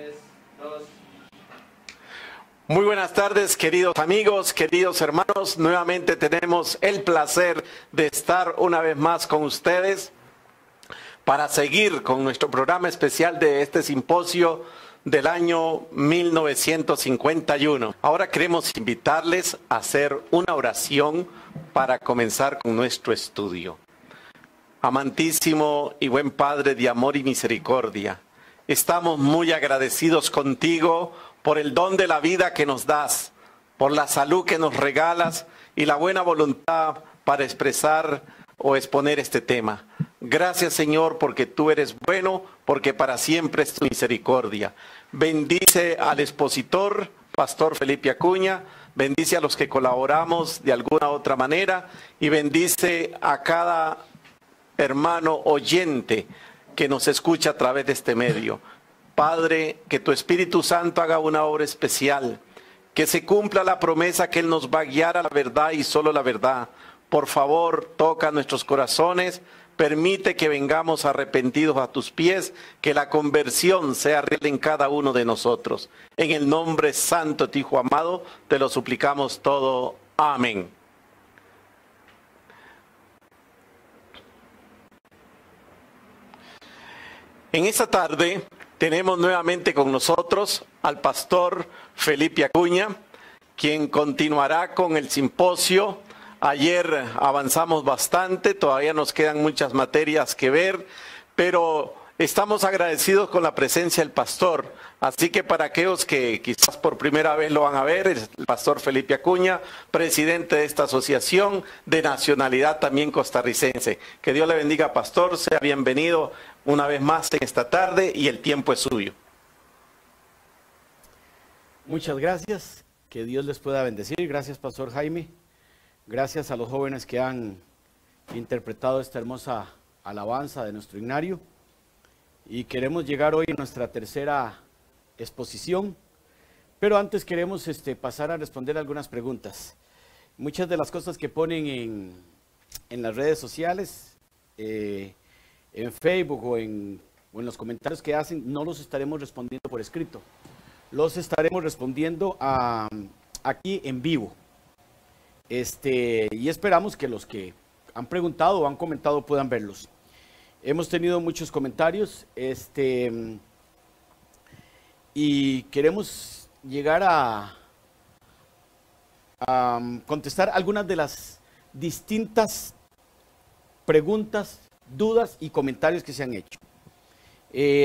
3, 2. Muy buenas tardes, queridos amigos, queridos hermanos. Nuevamente tenemos el placer de estar una vez más con ustedes para seguir con nuestro programa especial de este simposio del año 1951. Ahora queremos invitarles a hacer una oración para comenzar con nuestro estudio. Amantísimo y buen Padre de amor y misericordia, estamos muy agradecidos contigo por el don de la vida que nos das, por la salud que nos regalas y la buena voluntad para expresar o exponer este tema. Gracias, Señor, porque tú eres bueno, porque para siempre es tu misericordia. Bendice al expositor, Pastor Felipe Acuña, bendice a los que colaboramos de alguna otra manera y bendice a cada hermano oyente que nos escucha a través de este medio. Padre, que tu Espíritu Santo haga una obra especial, que se cumpla la promesa que Él nos va a guiar a la verdad y solo la verdad. Por favor, toca nuestros corazones, permite que vengamos arrepentidos a tus pies, que la conversión sea real en cada uno de nosotros. En el nombre santo de tu Hijo amado, te lo suplicamos todo. Amén. En esta tarde tenemos nuevamente con nosotros al pastor Felipe Acuña, quien continuará con el simposio. Ayer avanzamos bastante, todavía nos quedan muchas materias que ver, pero estamos agradecidos con la presencia del pastor. Así que para aquellos que quizás por primera vez lo van a ver, es el pastor Felipe Acuña, presidente de esta asociación de nacionalidad también costarricense. Que Dios le bendiga, pastor, sea bienvenido una vez más en esta tarde y el tiempo es suyo. Muchas gracias, que Dios les pueda bendecir. Gracias, pastor Jaime. Gracias a los jóvenes que han interpretado esta hermosa alabanza de nuestro himnario. Y queremos llegar hoy a nuestra tercera exposición, pero antes queremos pasar a responder algunas preguntas. Muchas de las cosas que ponen en las redes sociales, en Facebook o en los comentarios que hacen, no los estaremos respondiendo por escrito. Los estaremos respondiendo aquí en vivo. Y esperamos que los que han preguntado o han comentado puedan verlos. Hemos tenido muchos comentarios y queremos llegar a contestar algunas de las distintas preguntas, dudas y comentarios que se han hecho.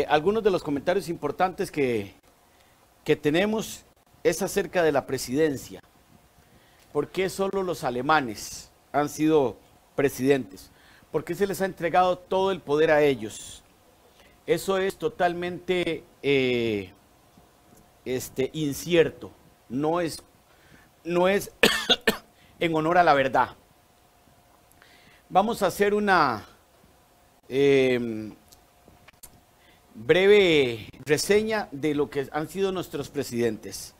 Algunos de los comentarios importantes que tenemos es acerca de la presidencia. ¿Por qué solo los alemanes han sido presidentes? ¿Por qué se les ha entregado todo el poder a ellos? Eso es totalmente incierto. No es en honor a la verdad. Vamos a hacer una breve reseña de lo que han sido nuestros presidentes.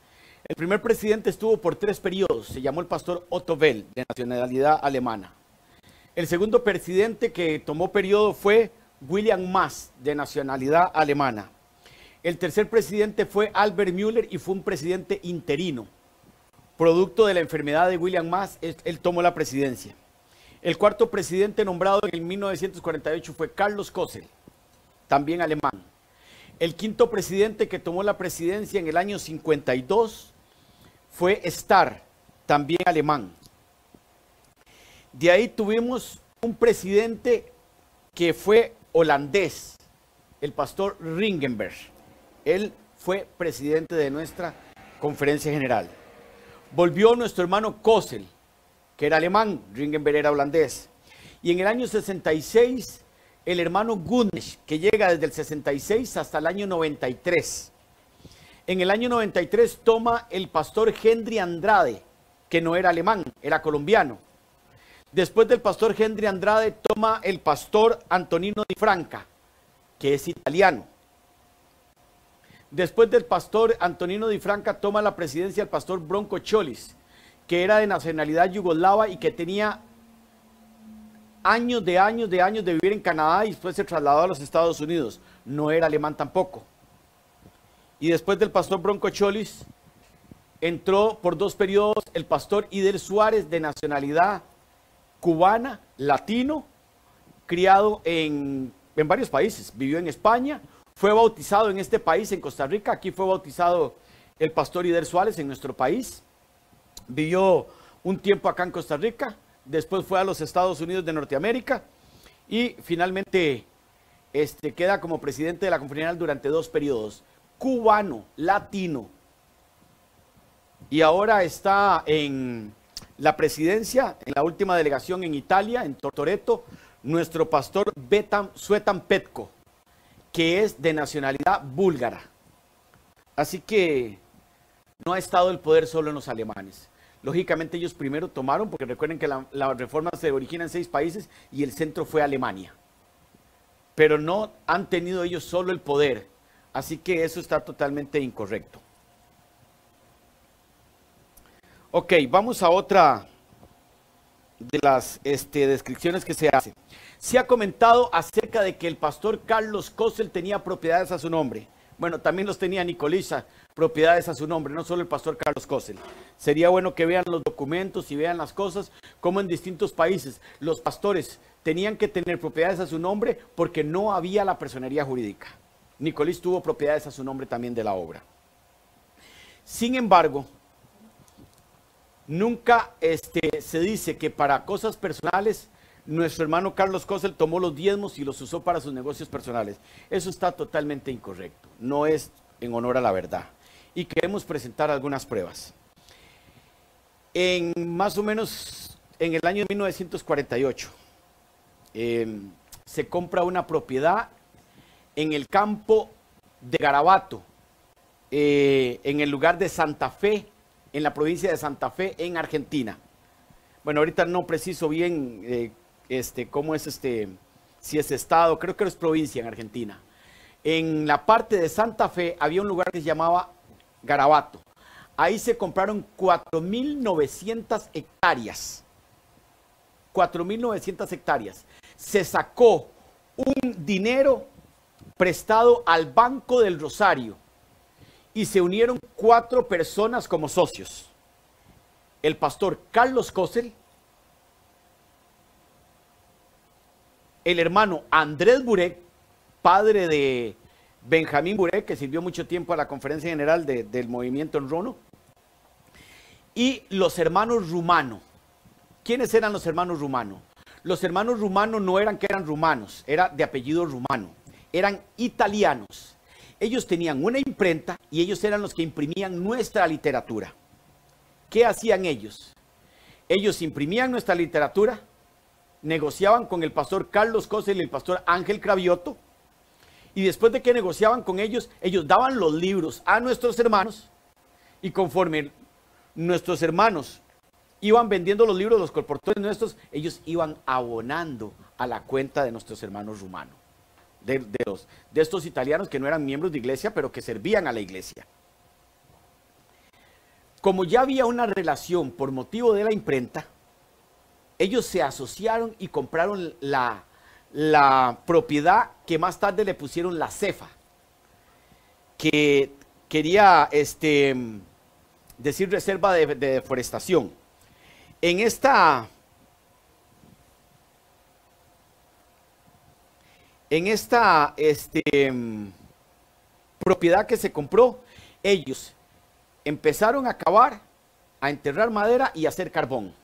El primer presidente estuvo por 3 periodos, se llamó el pastor Otto Bell, de nacionalidad alemana. El segundo presidente que tomó periodo fue William Maass, de nacionalidad alemana. El tercer presidente fue Albert Müller y fue un presidente interino. Producto de la enfermedad de William Maass, él tomó la presidencia. El cuarto presidente nombrado en el 1948 fue Carlos Kossel, también alemán. El quinto presidente que tomó la presidencia en el año 52 fue Starr, también alemán. De ahí tuvimos un presidente que fue holandés, el pastor Ringenberg. Él fue presidente de nuestra conferencia general. Volvió nuestro hermano Kossel, que era alemán, Ringenberg era holandés. Y en el año 66, el hermano Gunnisch, que llega desde el 66 hasta el año 93. En el año 93 toma el pastor Henry Andrade, que no era alemán, era colombiano. Después del pastor Henry Andrade toma el pastor Antonino Di Franca, que es italiano. Después del pastor Antonino Di Franca toma la presidencia el pastor Bronco Cholis, que era de nacionalidad yugoslava y que tenía años de vivir en Canadá y después se trasladó a los Estados Unidos. No era alemán tampoco. Y después del pastor Bronco Cholis, entró por 2 periodos el pastor Ider Suárez, de nacionalidad cubana, latino, criado en varios países. Vivió en España, fue bautizado en este país, en Costa Rica. Aquí fue bautizado el pastor Ider Suárez en nuestro país. Vivió un tiempo acá en Costa Rica, después fue a los Estados Unidos de Norteamérica y finalmente queda como presidente de la Conferencia General durante 2 periodos. Cubano, latino. Y ahora está en la presidencia, en la última delegación en Italia, en Tortoreto, nuestro pastor Suetan Petko, que es de nacionalidad búlgara. Así que no ha estado el poder solo en los alemanes. Lógicamente ellos primero tomaron, porque recuerden que la reforma se origina en 6 países y el centro fue Alemania. Pero no han tenido ellos solo el poder. Así que eso está totalmente incorrecto. Ok, vamos a otra de las descripciones que se hace. Se ha comentado acerca de que el pastor Carlos Kossel tenía propiedades a su nombre. Bueno, también los tenía Nicolisa, propiedades a su nombre, no solo el pastor Carlos Kossel. Sería bueno que vean los documentos y vean las cosas, como en distintos países los pastores tenían que tener propiedades a su nombre porque no había la personería jurídica. Nicolás tuvo propiedades a su nombre también de la obra. Sin embargo, nunca se dice que para cosas personales nuestro hermano Carlos Kossel tomó los diezmos y los usó para sus negocios personales. Eso está totalmente incorrecto, no es en honor a la verdad. Y queremos presentar algunas pruebas. Más o menos en el año 1948, se compra una propiedad en el campo de Garabato, en el lugar de Santa Fe, en la provincia de Santa Fe, en Argentina. Bueno, ahorita no preciso bien cómo es si es estado, creo que es provincia en Argentina. En la parte de Santa Fe había un lugar que se llamaba Garabato. Ahí se compraron 4.900 hectáreas. 4.900 hectáreas. Se sacó un dinero prestado al Banco del Rosario y se unieron 4 personas como socios. El pastor Carlos Kossel, el hermano Andrés Burek, padre de Benjamín Burek, que sirvió mucho tiempo a la conferencia general del movimiento en Rono, y los hermanos Rumano. ¿Quiénes eran los hermanos Rumano? Los hermanos Rumano no eran que eran rumanos, era de apellido rumano, eran italianos. Ellos tenían una imprenta y ellos eran los que imprimían nuestra literatura. ¿Qué hacían ellos? Ellos imprimían nuestra literatura, negociaban con el pastor Carlos Kossel y el pastor Ángel Cravioto, y después de que negociaban con ellos, ellos daban los libros a nuestros hermanos, y conforme nuestros hermanos iban vendiendo los libros, los colportores nuestros, ellos iban abonando a la cuenta de nuestros hermanos rumanos, de estos italianos que no eran miembros de iglesia, pero que servían a la iglesia. Como ya había una relación por motivo de la imprenta, ellos se asociaron y compraron la propiedad que más tarde le pusieron la cefa, que quería decir reserva de deforestación. En esta propiedad que se compró, ellos empezaron a cavar, a enterrar madera y a hacer carbón.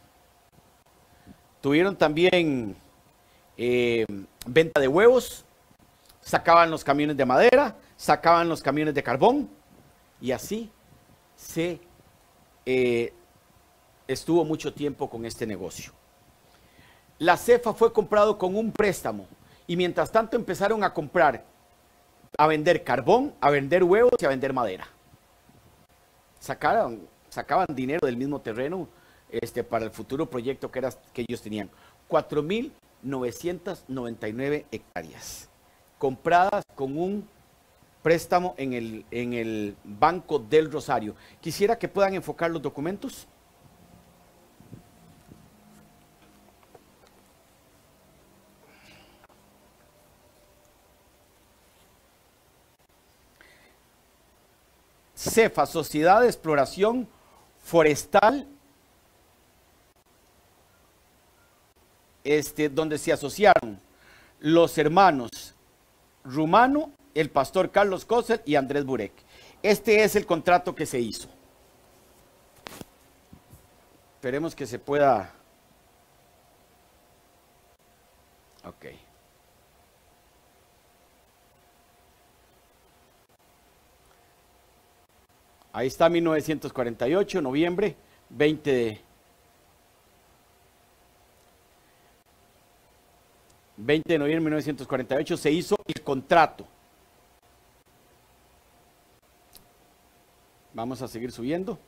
Tuvieron también venta de huevos, sacaban los camiones de madera, sacaban los camiones de carbón, y así se estuvo mucho tiempo con este negocio. La cefa fue comprado con un préstamo, y mientras tanto empezaron a comprar, a vender carbón, a vender huevos y a vender madera. Sacaban dinero del mismo terreno para el futuro proyecto que ellos tenían. 4.999 hectáreas compradas con un préstamo en el Banco del Rosario. Quisiera que puedan enfocar los documentos. CEFA, Sociedad de Exploración Forestal, donde se asociaron los hermanos Rumano, el pastor Carlos Cosel y Andrés Burek. Este es el contrato que se hizo. Esperemos que se pueda. Ok. Ahí está 1948, noviembre 20 de noviembre de 1948 se hizo el contrato. Vamos a seguir subiendo.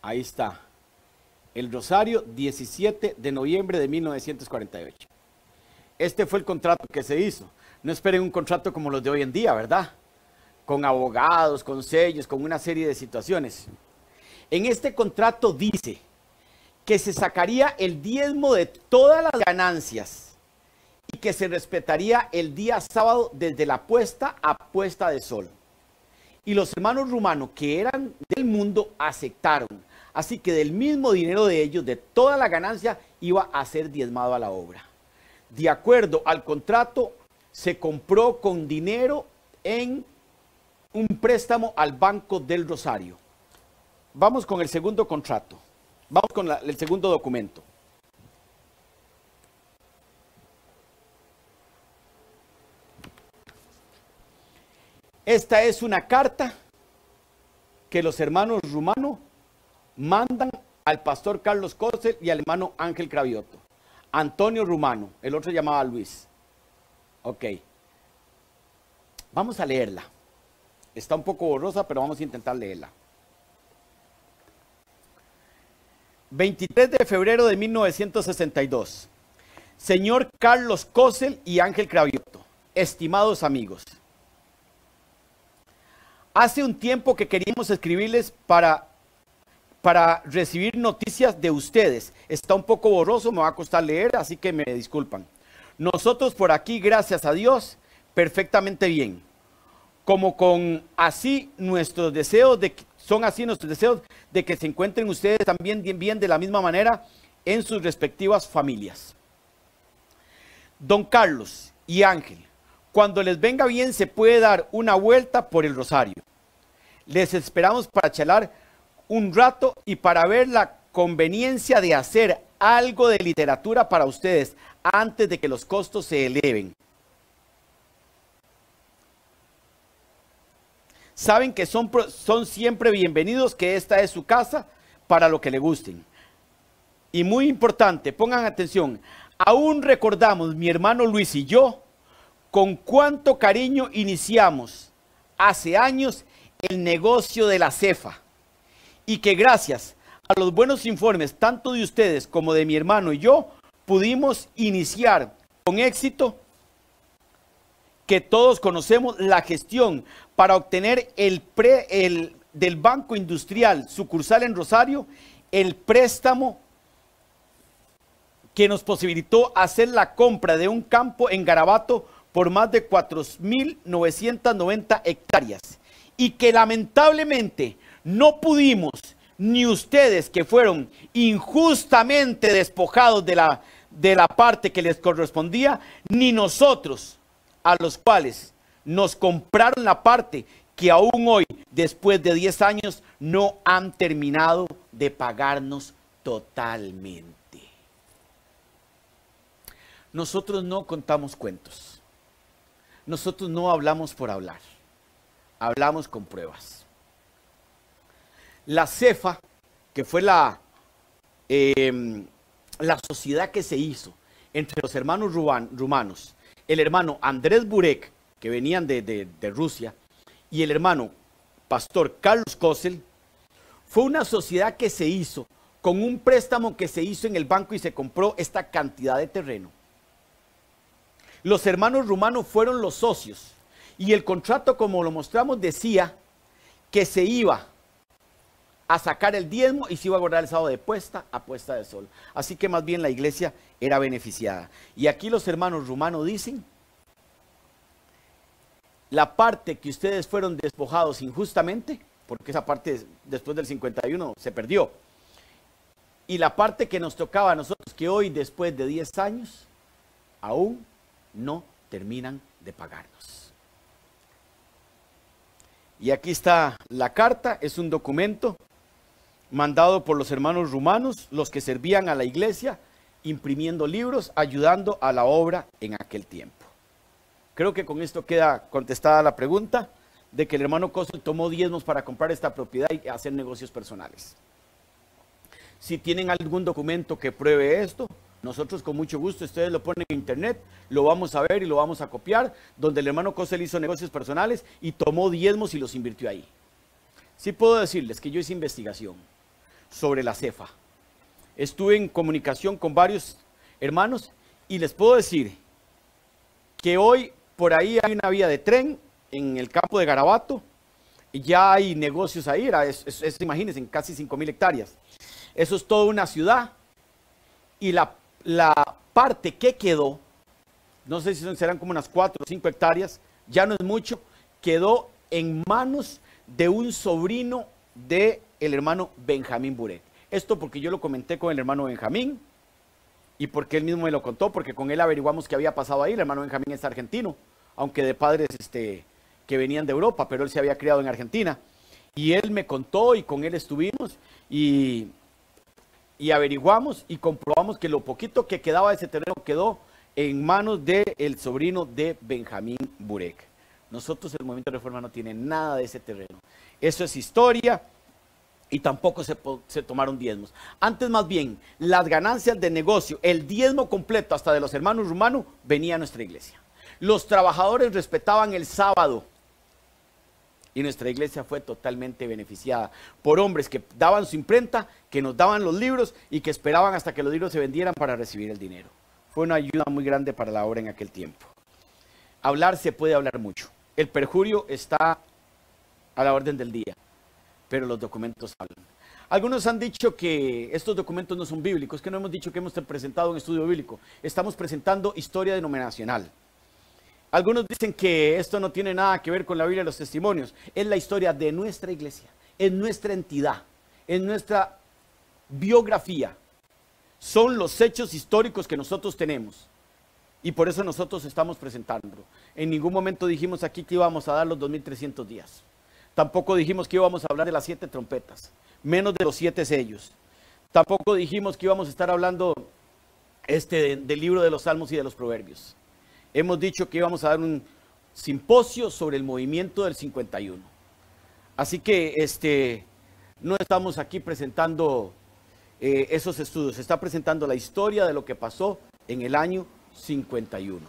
Ahí está. El Rosario, 17 de noviembre de 1948. Este fue el contrato que se hizo. No esperen un contrato como los de hoy en día, ¿verdad? Con abogados, con sellos, con una serie de situaciones. En este contrato dice que se sacaría el diezmo de todas las ganancias y que se respetaría el día sábado desde la puesta a puesta de sol. Y los hermanos Rumano, que eran del mundo, aceptaron. Así que del mismo dinero de ellos, de toda la ganancia, iba a ser diezmado a la obra. De acuerdo al contrato, se compró con dinero en un préstamo al Banco del Rosario. Vamos con el segundo contrato. Vamos con el segundo documento. Esta es una carta que los hermanos Rumano mandan al pastor Carlos Cosel y al hermano Ángel Cravioto. Antonio Rumano, el otro llamaba Luis. Ok. Vamos a leerla. Está un poco borrosa, pero vamos a intentar leerla. 23 de febrero de 1962. Señor Carlos Cosel y Ángel Cravioto, estimados amigos. Hace un tiempo que queríamos escribirles para recibir noticias de ustedes. Está un poco borroso, me va a costar leer, así que me disculpan. Nosotros por aquí, gracias a Dios, perfectamente bien. Como con así nuestros deseos son así nuestros deseos de que se encuentren ustedes también bien de la misma manera en sus respectivas familias. Don Carlos y Ángel, cuando les venga bien se puede dar una vuelta por el Rosario. Les esperamos para charlar un rato y para ver la conveniencia de hacer algo de literatura para ustedes antes de que los costos se eleven. Saben que son siempre bienvenidos, que esta es su casa para lo que le gusten. Y muy importante, pongan atención, aún recordamos mi hermano Luis y yo con cuánto cariño iniciamos hace años el negocio de la CEFA y que gracias a los buenos informes tanto de ustedes como de mi hermano y yo pudimos iniciar con éxito, que todos conocemos, la gestión para obtener del Banco Industrial sucursal en Rosario, el préstamo que nos posibilitó hacer la compra de un campo en Garabato por más de 4.990 hectáreas y que lamentablemente no pudimos, ni ustedes que fueron injustamente despojados de la parte que les correspondía, ni nosotros a los cuales nos compraron la parte que aún hoy, después de 10 años, no han terminado de pagarnos totalmente. Nosotros no contamos cuentos. Nosotros no hablamos por hablar. Hablamos con pruebas. La CEFA, que fue la sociedad que se hizo entre los hermanos rumanos, el hermano Andrés Burek, que venían de Rusia, y el hermano pastor Carlos Cosel, fue una sociedad que se hizo con un préstamo que se hizo en el banco y se compró esta cantidad de terreno. Los hermanos Rumano fueron los socios y el contrato, como lo mostramos, decía que se iba a sacar el diezmo y se iba a guardar el sábado de puesta a puesta de sol. Así que más bien la iglesia era beneficiada. Y aquí los hermanos Rumano dicen la parte que ustedes fueron despojados injustamente, porque esa parte después del 51 se perdió, y la parte que nos tocaba a nosotros, que hoy después de 10 años, aún no terminan de pagarnos. Y aquí está la carta, es un documento mandado por los hermanos rumanos, los que servían a la iglesia, imprimiendo libros, ayudando a la obra en aquel tiempo. Creo que con esto queda contestada la pregunta de que el hermano Kossel tomó diezmos para comprar esta propiedad y hacer negocios personales. Si tienen algún documento que pruebe esto, nosotros con mucho gusto, ustedes lo ponen en internet, lo vamos a ver y lo vamos a copiar, donde el hermano Kossel hizo negocios personales y tomó diezmos y los invirtió ahí. Sí puedo decirles que yo hice investigación sobre la CEFA. Estuve en comunicación con varios hermanos y les puedo decir que hoy por ahí hay una vía de tren en el campo de Garabato y ya hay negocios ahí, imagínense, en casi 5,000 hectáreas. Eso es toda una ciudad y la parte que quedó, no sé si serán como unas 4 o 5 hectáreas, ya no es mucho, quedó en manos de un sobrino del hermano Benjamín Burek. Esto porque yo lo comenté con el hermano Benjamín y porque él mismo me lo contó, porque con él averiguamos qué había pasado ahí. El hermano Benjamín es argentino, aunque de padres que venían de Europa, pero él se había criado en Argentina. Y él me contó y con él estuvimos y averiguamos y comprobamos que lo poquito que quedaba de ese terreno quedó en manos del sobrino de Benjamín Burek. Nosotros, el Movimiento de Reforma, no tiene nada de ese terreno. Eso es historia y tampoco se tomaron diezmos. Antes, más bien, las ganancias de negocio, el diezmo completo hasta de los hermanos rumanos, venía a nuestra iglesia. Los trabajadores respetaban el sábado y nuestra iglesia fue totalmente beneficiada por hombres que daban su imprenta, que nos daban los libros y que esperaban hasta que los libros se vendieran para recibir el dinero. Fue una ayuda muy grande para la obra en aquel tiempo. Hablar se puede hablar mucho. El perjurio está a la orden del día, pero los documentos hablan. Algunos han dicho que estos documentos no son bíblicos, que no hemos dicho que hemos presentado un estudio bíblico. Estamos presentando historia denominacional. Algunos dicen que esto no tiene nada que ver con la Biblia de los testimonios. Es la historia de nuestra iglesia, es nuestra entidad, es nuestra biografía. Son los hechos históricos que nosotros tenemos. Y por eso nosotros estamos presentándolo. En ningún momento dijimos aquí que íbamos a dar los 2300 días. Tampoco dijimos que íbamos a hablar de las 7 trompetas, menos de los 7 sellos. Tampoco dijimos que íbamos a estar hablando del libro de los Salmos y de los Proverbios. Hemos dicho que íbamos a dar un simposio sobre el movimiento del 51. Así que no estamos aquí presentando esos estudios. Se está presentando la historia de lo que pasó en el año 51.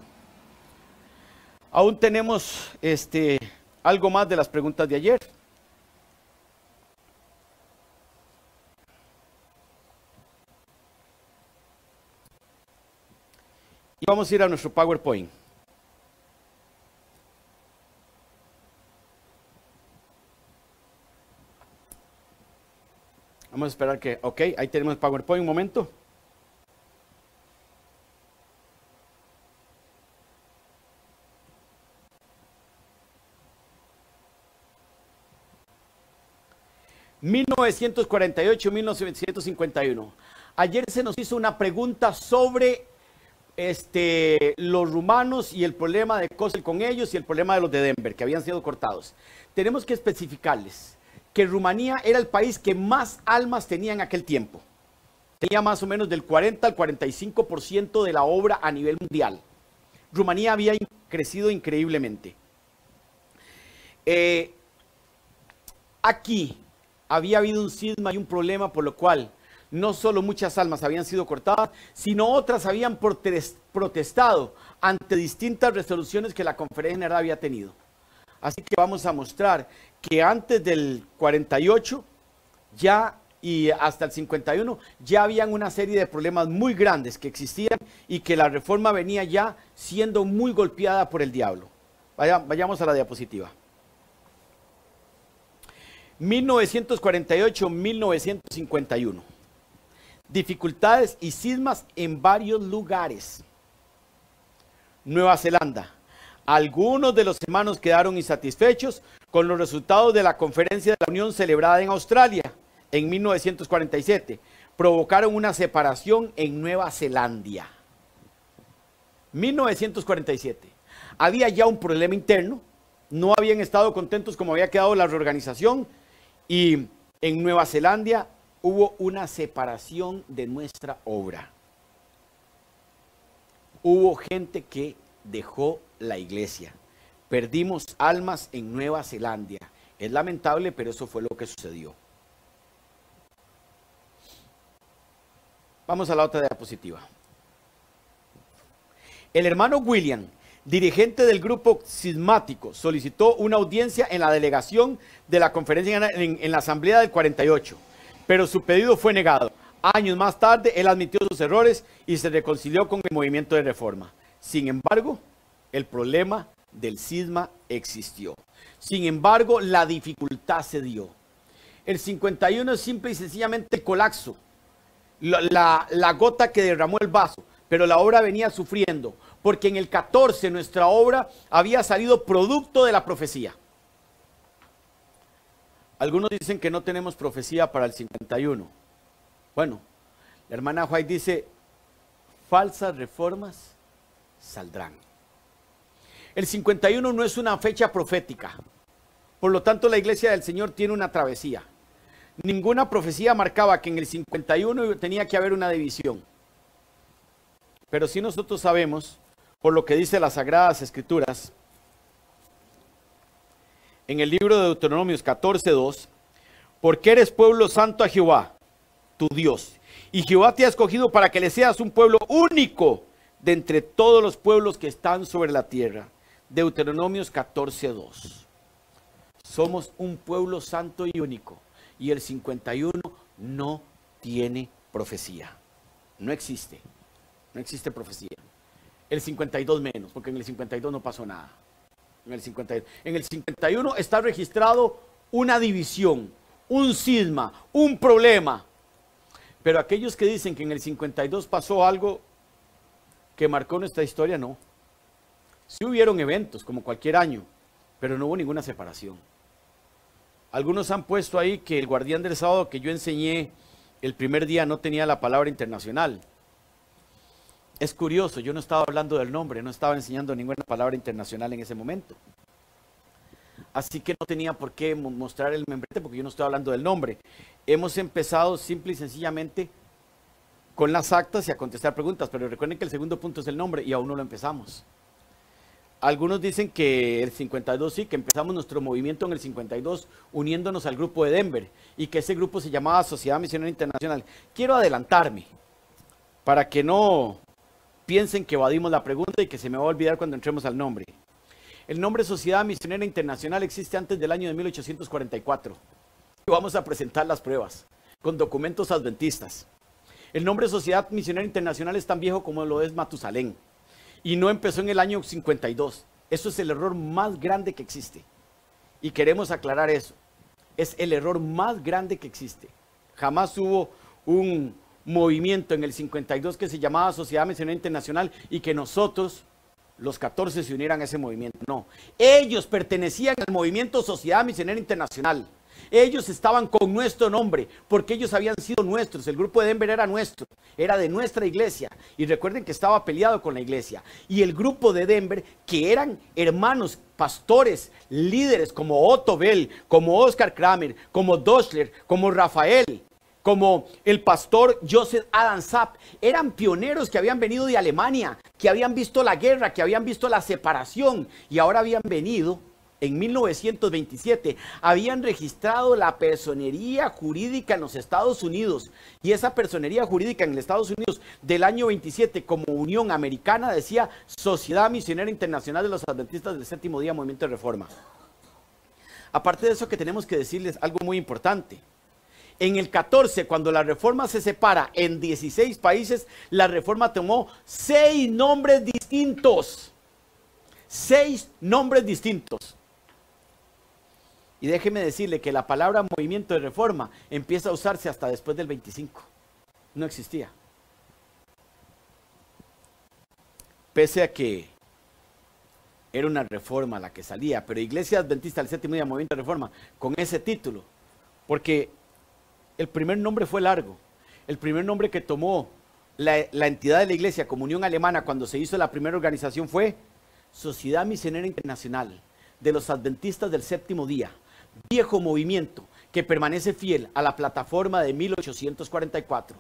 Aún tenemos algo más de las preguntas de ayer. Y vamos a ir a nuestro PowerPoint. Vamos a esperar que, ok, ahí tenemos el PowerPoint, un momento. (1948-1951). Ayer se nos hizo una pregunta sobre los rumanos y el problema de Kossel con ellos y el problema de los de Denver, que habían sido cortados. Tenemos que especificarles que Rumanía era el país que más almas tenía en aquel tiempo. Tenía más o menos del 40 al 45% de la obra a nivel mundial. Rumanía había crecido increíblemente. Aquí había habido un cisma y un problema por lo cual no solo muchas almas habían sido cortadas, sino otras habían protestado ante distintas resoluciones que la Conferencia General había tenido. Así que vamos a mostrar que antes del 48 ya y hasta el 51 ya habían una serie de problemas muy grandes que existían y que la reforma venía ya siendo muy golpeada por el diablo. Vayamos a la diapositiva. 1948-1951. Dificultades y cismas en varios lugares. Nueva Zelanda. Algunos de los hermanos quedaron insatisfechos con los resultados de la conferencia de la Unión celebrada en Australia en 1947. Provocaron una separación en Nueva Zelanda. 1947. Había ya un problema interno, no habían estado contentos como había quedado la reorganización y en Nueva Zelanda hubo una separación de nuestra obra. Hubo gente que dejó la iglesia. Perdimos almas en Nueva Zelanda. Es lamentable, pero eso fue lo que sucedió. Vamos a la otra diapositiva. El hermano William, dirigente del grupo cismático, solicitó una audiencia en la delegación de la conferencia en la asamblea del 48, pero su pedido fue negado. Años más tarde, él admitió sus errores y se reconcilió con el movimiento de reforma. Sin embargo, el problema del cisma existió. Sin embargo, la dificultad se dio. El 51 es simple y sencillamente el colapso, la gota que derramó el vaso, pero la obra venía sufriendo, porque en el 14 nuestra obra había salido producto de la profecía. Algunos dicen que no tenemos profecía para el 51. Bueno, la hermana White dice, falsas reformas saldrán. El 51 no es una fecha profética. Por lo tanto, la iglesia del Señor tiene una travesía. Ninguna profecía marcaba que en el 51 tenía que haber una división. Pero sí nosotros sabemos, por lo que dice las Sagradas Escrituras, en el libro de Deuteronomios 14:2, porque eres pueblo santo a Jehová, tu Dios, y Jehová te ha escogido para que le seas un pueblo único de entre todos los pueblos que están sobre la tierra. Deuteronomios 14:2. Somos un pueblo santo y único, y el 51 no tiene profecía. No existe profecía. El 52 menos, porque en el 52 no pasó nada. En el 51 está registrado una división, un cisma, un problema. Pero aquellos que dicen que en el 52 pasó algo que marcó nuestra historia, no. Sí hubieron eventos, como cualquier año, pero no hubo ninguna separación. Algunos han puesto ahí que el guardián del sábado que yo enseñé el primer día no tenía la palabra internacional. Es curioso, yo no estaba hablando del nombre, no estaba enseñando ninguna palabra internacional en ese momento. Así que no tenía por qué mostrar el membrete porque yo no estoy hablando del nombre. Hemos empezado simple y sencillamente con las actas y a contestar preguntas, pero recuerden que el segundo punto es el nombre y aún no lo empezamos. Algunos dicen que el 52 sí, que empezamos nuestro movimiento en el 52 uniéndonos al grupo de Denver y que ese grupo se llamaba Sociedad Misionera Internacional. Quiero adelantarme para que no piensen que evadimos la pregunta y que se me va a olvidar cuando entremos al nombre. El nombre Sociedad Misionera Internacional existe antes del año de 1844. Y vamos a presentar las pruebas con documentos adventistas. El nombre Sociedad Misionera Internacional es tan viejo como lo es Matusalén. Y no empezó en el año 52. Eso es el error más grande que existe. Y queremos aclarar eso. Es el error más grande que existe. Jamás hubo un movimiento en el 52 que se llamaba Sociedad Misionera Internacional y que nosotros, los 14, se unieran a ese movimiento. No, ellos pertenecían al movimiento Sociedad Misionera Internacional. Ellos estaban con nuestro nombre porque ellos habían sido nuestros. El grupo de Denver era nuestro, era de nuestra iglesia. Y recuerden que estaba peleado con la iglesia. Y el grupo de Denver, que eran hermanos, pastores, líderes como Otto Bell, como Oscar Kramer, como Doschler, como Rafael, como el pastor Joseph Adam Zapp, eran pioneros que habían venido de Alemania, que habían visto la guerra, que habían visto la separación y ahora habían venido en 1927, habían registrado la personería jurídica en los Estados Unidos y esa personería jurídica en los Estados Unidos del año 27 como Unión Americana decía Sociedad Misionera Internacional de los Adventistas del Séptimo Día Movimiento de Reforma. Aparte de eso que tenemos que decirles algo muy importante. En el 14, cuando la reforma se separa en 16 países, la reforma tomó 6 nombres distintos. 6 nombres distintos. Y déjeme decirle que la palabra movimiento de reforma empieza a usarse hasta después del 25. No existía. Pese a que era una reforma la que salía, pero Iglesia Adventista del Séptimo Día, Movimiento de Reforma, con ese título, porque el primer nombre fue largo. El primer nombre que tomó la entidad de la Iglesia, Comunión Alemana, cuando se hizo la primera organización fue Sociedad Misionera Internacional de los Adventistas del Séptimo Día, viejo movimiento que permanece fiel a la plataforma de 1844.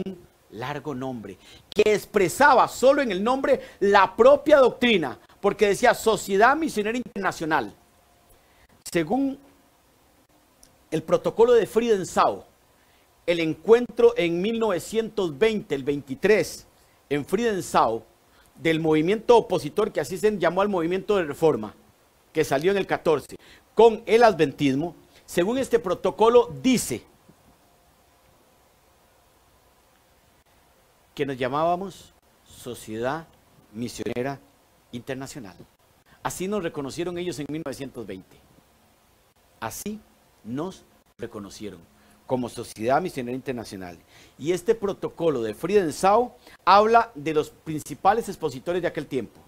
Un largo nombre que expresaba solo en el nombre la propia doctrina, porque decía Sociedad Misionera Internacional. Según el protocolo de Friedenau, el encuentro en 1920, el 23, en Friedenau, del movimiento opositor, que así se llamó al movimiento de reforma, que salió en el 14, con el adventismo, según este protocolo dice que nos llamábamos Sociedad Misionera Internacional. Así nos reconocieron ellos en 1920. Así nos reconocieron como Sociedad Misionera Internacional. Y este protocolo de Friedenau habla de los principales expositores de aquel tiempo.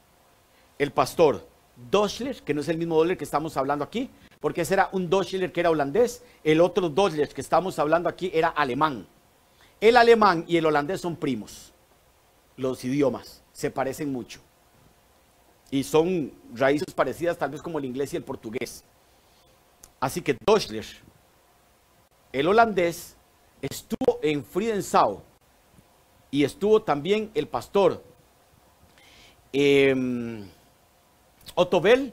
El pastor Doschler, que no es el mismo Doschler que estamos hablando aquí, porque ese era un Doschler que era holandés. El otro Doschler que estamos hablando aquí era alemán. El alemán y el holandés son primos. Los idiomas se parecen mucho. Y son raíces parecidas tal vez como el inglés y el portugués. Así que Doschler, el holandés, estuvo en Friedenau y estuvo también el pastor Otto Bell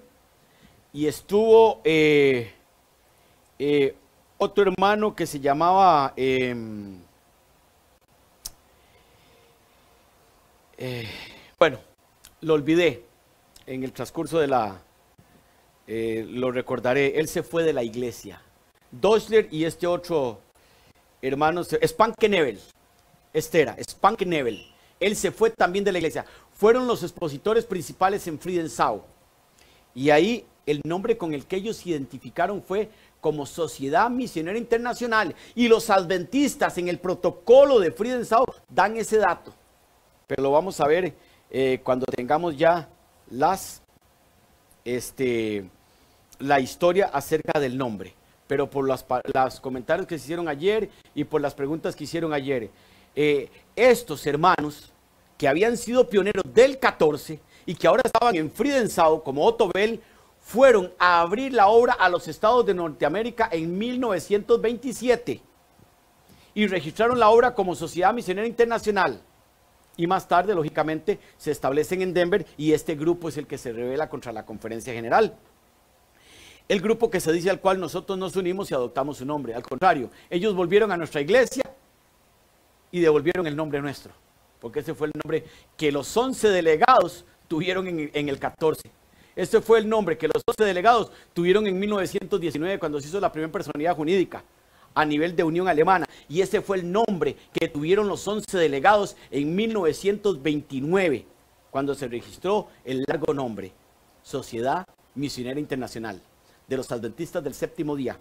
y estuvo otro hermano que se llamaba bueno, lo olvidé en el transcurso de lo recordaré. Él se fue de la iglesia. Doschler y este otro hermano, Spanknebel, Spanknebel, él se fue también de la iglesia. Fueron los expositores principales en Friedenau. Y ahí el nombre con el que ellos se identificaron fue como Sociedad Misionera Internacional. Y los adventistas en el protocolo de Friedenau dan ese dato. Pero lo vamos a ver cuando tengamos ya la historia acerca del nombre. Pero por los comentarios que se hicieron ayer y por las preguntas que hicieron ayer, estos hermanos que habían sido pioneros del 14 y que ahora estaban en Friedenau como Otto Bell, fueron a abrir la obra a los estados de Norteamérica en 1927 y registraron la obra como Sociedad Misionera Internacional. Y más tarde, lógicamente, se establecen en Denver y este grupo es el que se rebela contra la Conferencia General. El grupo que se dice al cual nosotros nos unimos y adoptamos su nombre. Al contrario, ellos volvieron a nuestra iglesia y devolvieron el nombre nuestro. Porque ese fue el nombre que los 11 delegados tuvieron en el 14. Este fue el nombre que los 11 delegados tuvieron en 1919 cuando se hizo la primera personalidad jurídica a nivel de Unión Alemana. Y ese fue el nombre que tuvieron los 11 delegados en 1929 cuando se registró el largo nombre, Sociedad Misionera Internacional de los Adventistas del Séptimo Día,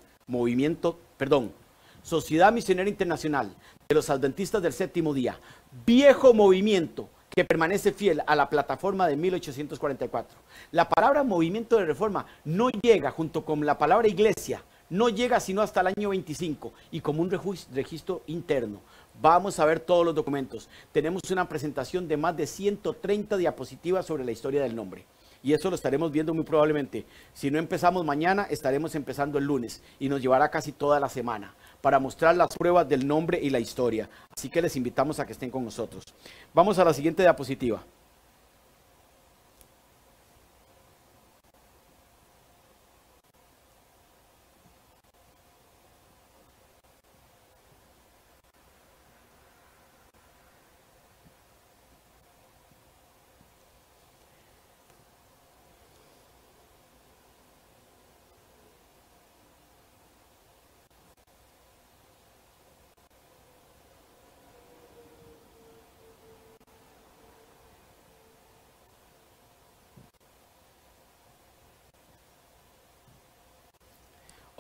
Sociedad Misionera Internacional de los Adventistas del Séptimo Día, viejo movimiento que permanece fiel a la plataforma de 1844. La palabra movimiento de reforma no llega junto con la palabra iglesia, no llega sino hasta el año 25 y como un registro interno. Vamos a ver todos los documentos. Tenemos una presentación de más de 130 diapositivas sobre la historia del nombre. Y eso lo estaremos viendo muy probablemente. Si no empezamos mañana, estaremos empezando el lunes y nos llevará casi toda la semana para mostrar las pruebas del nombre y la historia. Así que les invitamos a que estén con nosotros. Vamos a la siguiente diapositiva.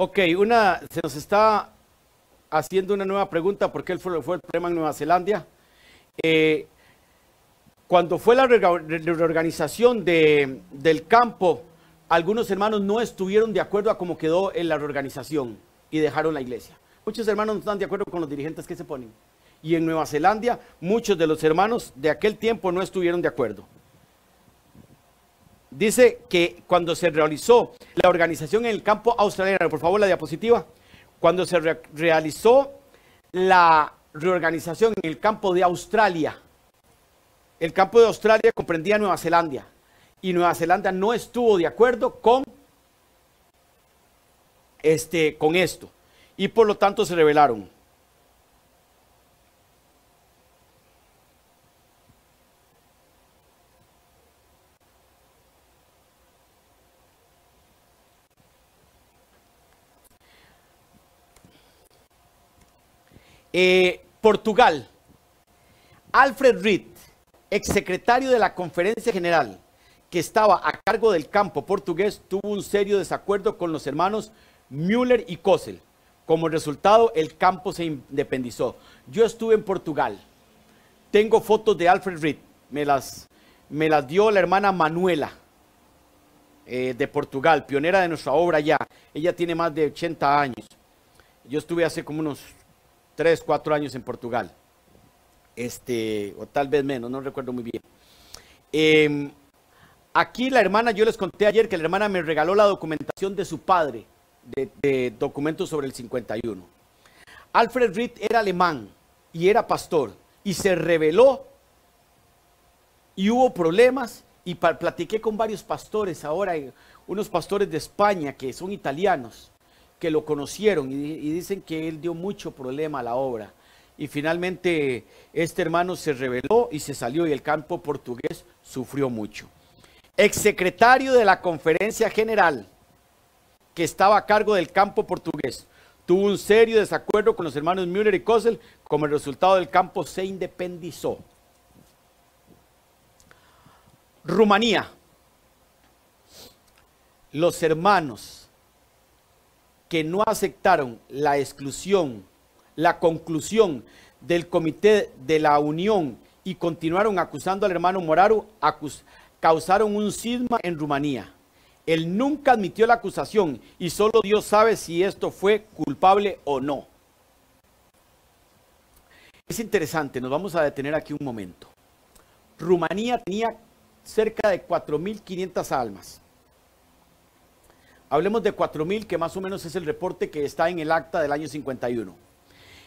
Ok, se nos está haciendo una nueva pregunta, ¿por qué fue el problema en Nueva Zelanda? Cuando fue la reorganización del campo, algunos hermanos no estuvieron de acuerdo a cómo quedó en la reorganización y dejaron la iglesia. Muchos hermanos no están de acuerdo con los dirigentes que se ponen. Y en Nueva Zelanda, muchos de los hermanos de aquel tiempo no estuvieron de acuerdo. Dice que cuando se realizó la organización en el campo australiano, por favor la diapositiva, cuando se realizó la reorganización en el campo de Australia, el campo de Australia comprendía Nueva Zelanda y Nueva Zelanda no estuvo de acuerdo con esto y por lo tanto se rebelaron. Portugal, Alfred Reid, exsecretario de la Conferencia General, que estaba a cargo del campo portugués, tuvo un serio desacuerdo con los hermanos Müller y Kossel. Como resultado, el campo se independizó. Yo estuve en Portugal. Tengo fotos de Alfred Reid. Me las dio la hermana Manuela de Portugal, pionera de nuestra obra allá. Ella tiene más de 80 años. Yo estuve hace como unos 3, 4 años en Portugal. O tal vez menos, no recuerdo muy bien. Aquí la hermana, yo les conté ayer que la hermana me regaló la documentación de su padre, de documentos sobre el 51. Alfred Reid era alemán y era pastor y se rebeló y hubo problemas y platiqué con varios pastores ahora, unos pastores de España que son italianos, que lo conocieron y dicen que él dio mucho problema a la obra. Y finalmente este hermano se rebeló y se salió y el campo portugués sufrió mucho. Exsecretario de la Conferencia General, que estaba a cargo del campo portugués, tuvo un serio desacuerdo con los hermanos Müller y Kossel. Como el resultado, del campo se independizó. Rumanía. Los hermanos que no aceptaron la exclusión, la conclusión del Comité de la Unión y continuaron acusando al hermano Moraru, causaron un cisma en Rumanía. Él nunca admitió la acusación y solo Dios sabe si esto fue culpable o no. Es interesante, nos vamos a detener aquí un momento. Rumanía tenía cerca de 4.500 almas. Hablemos de 4.000, que más o menos es el reporte que está en el acta del año 51.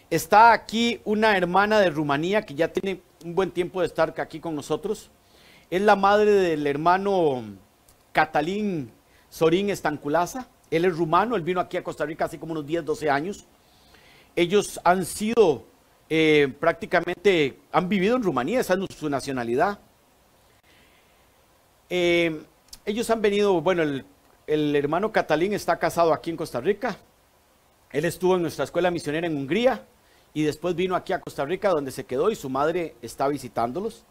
Está aquí una hermana de Rumanía que ya tiene un buen tiempo de estar aquí con nosotros. Es la madre del hermano Catalín Sorín Estanculaza. Él es rumano, él vino aquí a Costa Rica hace como unos 10, 12 años. Ellos han sido prácticamente, han vivido en Rumanía, esa es su nacionalidad. Ellos han venido, bueno, el hermano Catalín está casado aquí en Costa Rica. Él estuvo en nuestra escuela misionera en Hungría y después vino aquí a Costa Rica donde se quedó y su madre está visitándolos.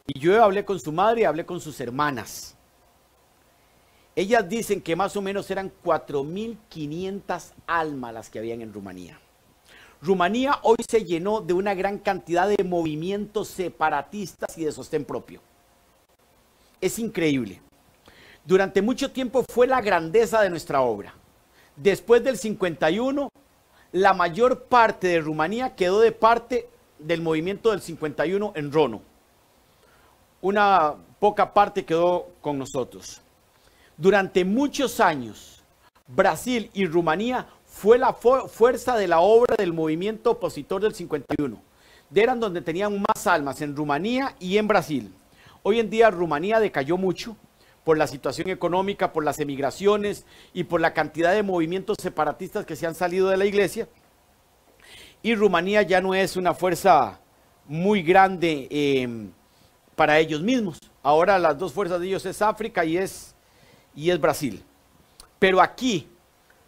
Y yo hablé con su madre y hablé con sus hermanas. Ellas dicen que más o menos eran 4.500 almas las que habían en Rumanía. Rumanía hoy se llenó de una gran cantidad de movimientos separatistas y de sostén propio. Es increíble. Durante mucho tiempo fue la grandeza de nuestra obra. Después del 51, la mayor parte de Rumanía quedó de parte del movimiento del 51 en Rono. Una poca parte quedó con nosotros. Durante muchos años, Brasil y Rumanía fue la fuerza de la obra del movimiento opositor del 51. Eran donde tenían más almas, en Rumanía y en Brasil. Hoy en día Rumanía decayó mucho por la situación económica, por las emigraciones y por la cantidad de movimientos separatistas que se han salido de la iglesia. Y Rumanía ya no es una fuerza muy grande para ellos mismos. Ahora las dos fuerzas de ellos es África y es Brasil. Pero aquí,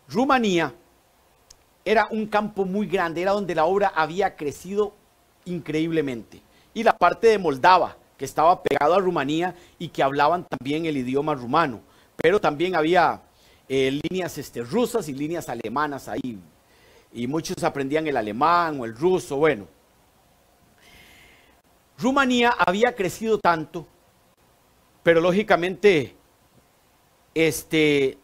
Rumanía era un campo muy grande, era donde la obra había crecido increíblemente. Y la parte de Moldava, que estaba pegado a Rumanía y que hablaban también el idioma rumano. Pero también había líneas rusas y líneas alemanas ahí. Y muchos aprendían el alemán o el ruso, bueno. Rumanía había crecido tanto, pero lógicamente el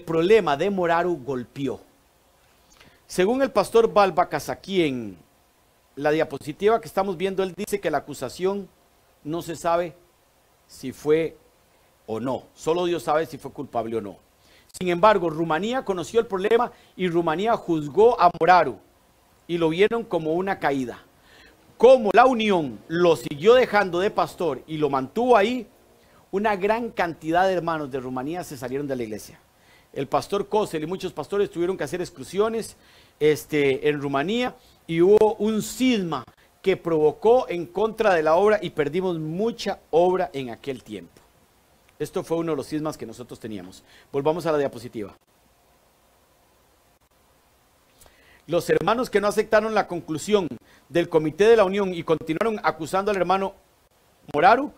problema de Moraru golpeó. Según el pastor Balbacas, aquí en la diapositiva que estamos viendo, él dice que la acusación no se sabe si fue o no. Solo Dios sabe si fue culpable o no. Sin embargo, Rumanía conoció el problema y Rumanía juzgó a Moraru y lo vieron como una caída. Como la Unión lo siguió dejando de pastor y lo mantuvo ahí, una gran cantidad de hermanos de Rumanía se salieron de la iglesia. El pastor Kossel y muchos pastores tuvieron que hacer exclusiones en Rumanía y hubo un cisma que provocó en contra de la obra y perdimos mucha obra en aquel tiempo. Esto fue uno de los cismas que nosotros teníamos. Volvamos a la diapositiva. Los hermanos que no aceptaron la conclusión del Comité de la Unión y continuaron acusando al hermano Moraru,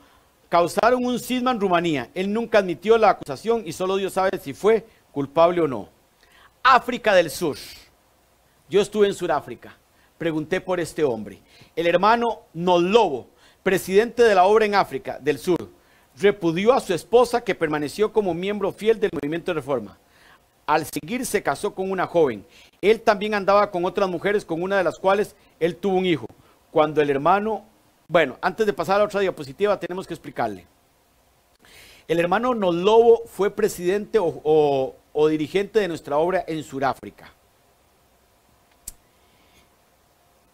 causaron un cisma en Rumanía. Él nunca admitió la acusación y solo Dios sabe si fue culpable o no. África del Sur. Yo estuve en Sudáfrica. Pregunté por este hombre. El hermano Nolobo, presidente de la obra en África del Sur, repudió a su esposa que permaneció como miembro fiel del movimiento de reforma. Al seguir se casó con una joven. Él también andaba con otras mujeres, con una de las cuales él tuvo un hijo. Cuando el hermano... Bueno, antes de pasar a la otra diapositiva, tenemos que explicarle. El hermano Nolobo fue presidente o dirigente de nuestra obra en Sudáfrica.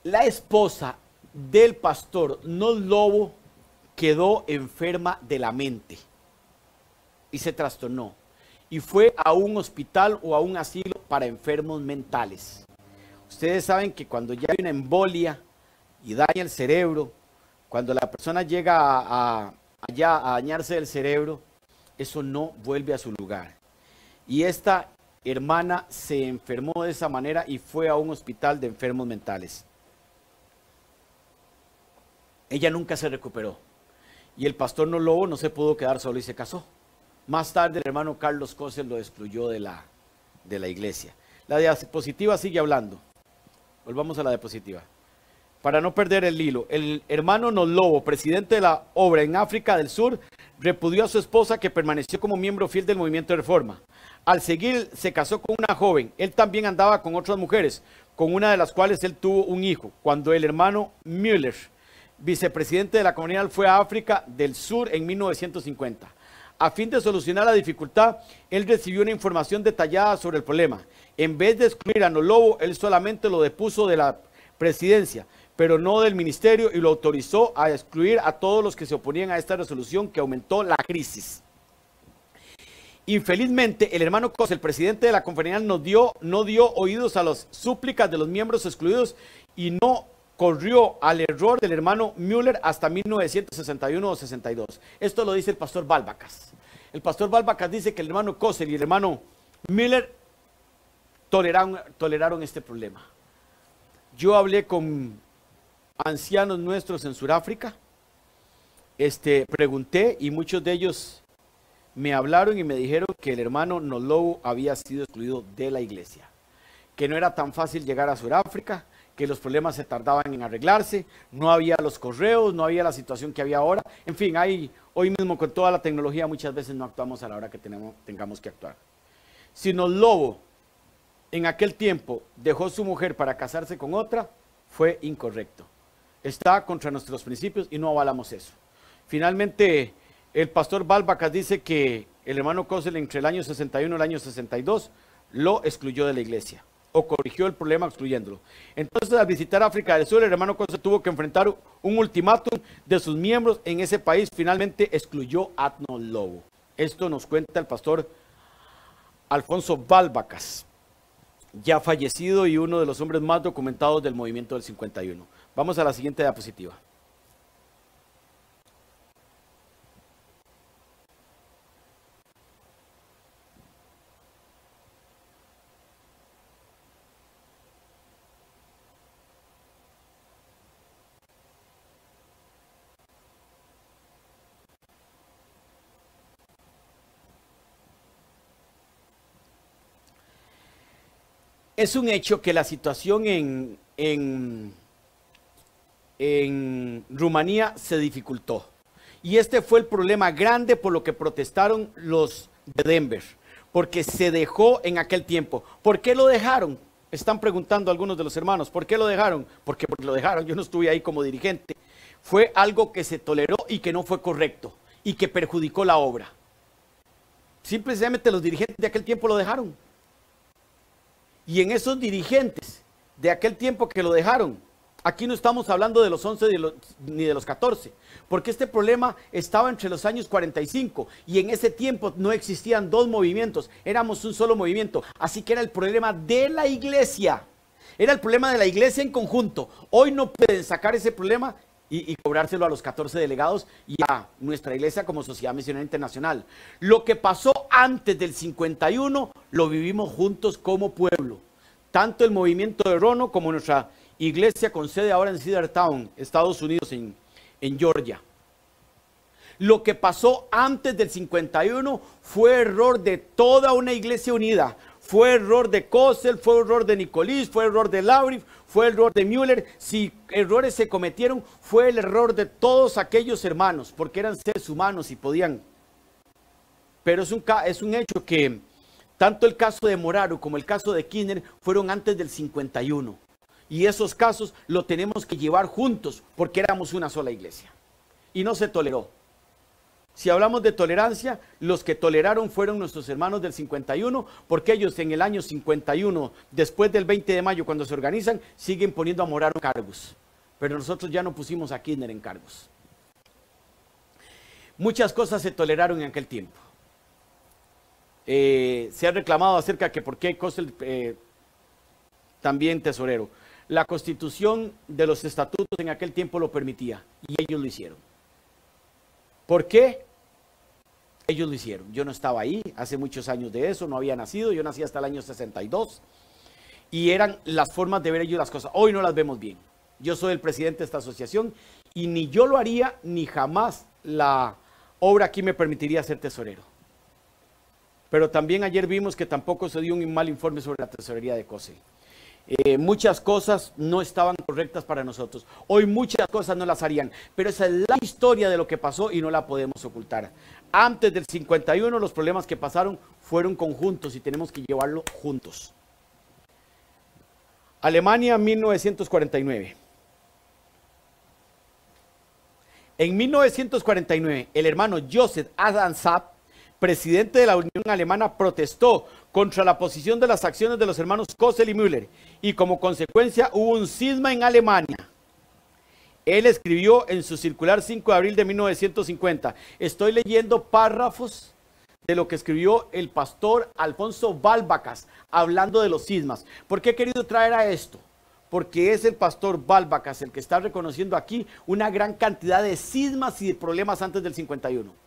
La esposa del pastor Nolobo quedó enferma de la mente y se trastornó. Y fue a un hospital o a un asilo para enfermos mentales. Ustedes saben que cuando ya hay una embolia y daña el cerebro, cuando la persona llega a dañarse el cerebro, eso no vuelve a su lugar. Y esta hermana se enfermó de esa manera y fue a un hospital de enfermos mentales. Ella nunca se recuperó. Y el pastor Nolobo no se pudo quedar solo y se casó. Más tarde el hermano Carlos Kossel lo excluyó de la iglesia. La diapositiva sigue hablando. Volvamos a la diapositiva. Para no perder el hilo, el hermano Nolobo, presidente de la obra en África del Sur, repudió a su esposa que permaneció como miembro fiel del movimiento de reforma. Al seguir se casó con una joven. Él también andaba con otras mujeres, con una de las cuales él tuvo un hijo. Cuando el hermano Müller, vicepresidente de la comunidad, fue a África del Sur en 1950. A fin de solucionar la dificultad, él recibió una información detallada sobre el problema. En vez de excluir a Nolobo, él solamente lo depuso de la presidencia, pero no del ministerio, y lo autorizó a excluir a todos los que se oponían a esta resolución que aumentó la crisis. Infelizmente, el hermano Kossel, el presidente de la conferencia, no dio oídos a las súplicas de los miembros excluidos y no corrió al error del hermano Müller hasta 1961 o 62. Esto lo dice el pastor Balbacas. El pastor Balbacas dice que el hermano Kossel y el hermano Müller toleraron este problema. Yo hablé con ancianos nuestros en Sudáfrica, pregunté y muchos de ellos me hablaron y me dijeron que el hermano Nolobo había sido excluido de la iglesia, que no era tan fácil llegar a Sudáfrica, que los problemas se tardaban en arreglarse, no había los correos, no había la situación que había ahora. En fin, hoy mismo con toda la tecnología muchas veces no actuamos a la hora que tengamos que actuar. Si Nolobo en aquel tiempo dejó su mujer para casarse con otra, fue incorrecto. Está contra nuestros principios y no avalamos eso. Finalmente, el pastor Balbacas dice que el hermano Kossel entre el año 61 y el año 62 lo excluyó de la iglesia, o corrigió el problema excluyéndolo. Entonces, al visitar África del Sur, el hermano Kossel tuvo que enfrentar un ultimátum de sus miembros en ese país. Finalmente excluyó a Nolobo. Esto nos cuenta el pastor Alfonso Balbacas, ya fallecido y uno de los hombres más documentados del movimiento del 51. Vamos a la siguiente diapositiva. Es un hecho que la situación en en Rumanía se dificultó. Y este fue el problema grande por lo que protestaron los de Denver, porque se dejó en aquel tiempo. ¿Por qué lo dejaron? Están preguntando algunos de los hermanos, ¿por qué lo dejaron? Porque lo dejaron, yo no estuve ahí como dirigente. Fue algo que se toleró y que no fue correcto y que perjudicó la obra. Simplemente los dirigentes de aquel tiempo lo dejaron. Y en esos dirigentes de aquel tiempo que lo dejaron, aquí no estamos hablando de los 11 ni de los 14, porque este problema estaba entre los años 45 y en ese tiempo no existían dos movimientos, éramos un solo movimiento, así que era el problema de la iglesia, era el problema de la iglesia en conjunto. Hoy no pueden sacar ese problema y cobrárselo a los 14 delegados y a nuestra iglesia como Sociedad Misionera Internacional. Lo que pasó antes del 51 lo vivimos juntos como pueblo, tanto el movimiento de Rono como nuestra iglesia con sede ahora en Cedartown, Estados Unidos, en Georgia. Lo que pasó antes del 51 fue error de toda una iglesia unida. Fue error de Kossel, fue error de Nicolís, fue error de Lavrif, fue error de Müller. Si errores se cometieron, fue el error de todos aquellos hermanos, porque eran seres humanos y podían. Pero es un hecho que tanto el caso de Moraru como el caso de Kinner fueron antes del 51. Y esos casos lo tenemos que llevar juntos porque éramos una sola iglesia. Y no se toleró. Si hablamos de tolerancia, los que toleraron fueron nuestros hermanos del 51, porque ellos en el año 51, después del 20 de mayo, cuando se organizan, siguen poniendo a Moraru en cargos. Pero nosotros ya no pusimos a Kirchner en cargos. Muchas cosas se toleraron en aquel tiempo. Se ha reclamado acerca de que por qué Kossel también tesorero. La constitución de los estatutos en aquel tiempo lo permitía y ellos lo hicieron. ¿Por qué? Ellos lo hicieron. Yo no estaba ahí, hace muchos años de eso, no había nacido, yo nací hasta el año 62 y eran las formas de ver ellos las cosas. Hoy no las vemos bien. Yo soy el presidente de esta asociación y ni yo lo haría, ni jamás la obra aquí me permitiría ser tesorero. Pero también ayer vimos que tampoco se dio un mal informe sobre la tesorería de Kossel. Muchas cosas no estaban correctas para nosotros. Hoy muchas cosas no las harían, pero esa es la historia de lo que pasó y no la podemos ocultar. Antes del 51 los problemas que pasaron fueron conjuntos y tenemos que llevarlo juntos. Alemania, 1949. En 1949 el hermano Joseph Adam Sapp, presidente de la Unión Alemana, protestó contra la posición de las acciones de los hermanos Kossel y Müller y como consecuencia hubo un cisma en Alemania. Él escribió en su circular 5 de abril de 1950, estoy leyendo párrafos de lo que escribió el pastor Alfonso Balbacas hablando de los cismas. ¿Por qué he querido traer a esto? Porque es el pastor Balbacas el que está reconociendo aquí una gran cantidad de cismas y de problemas antes del 51.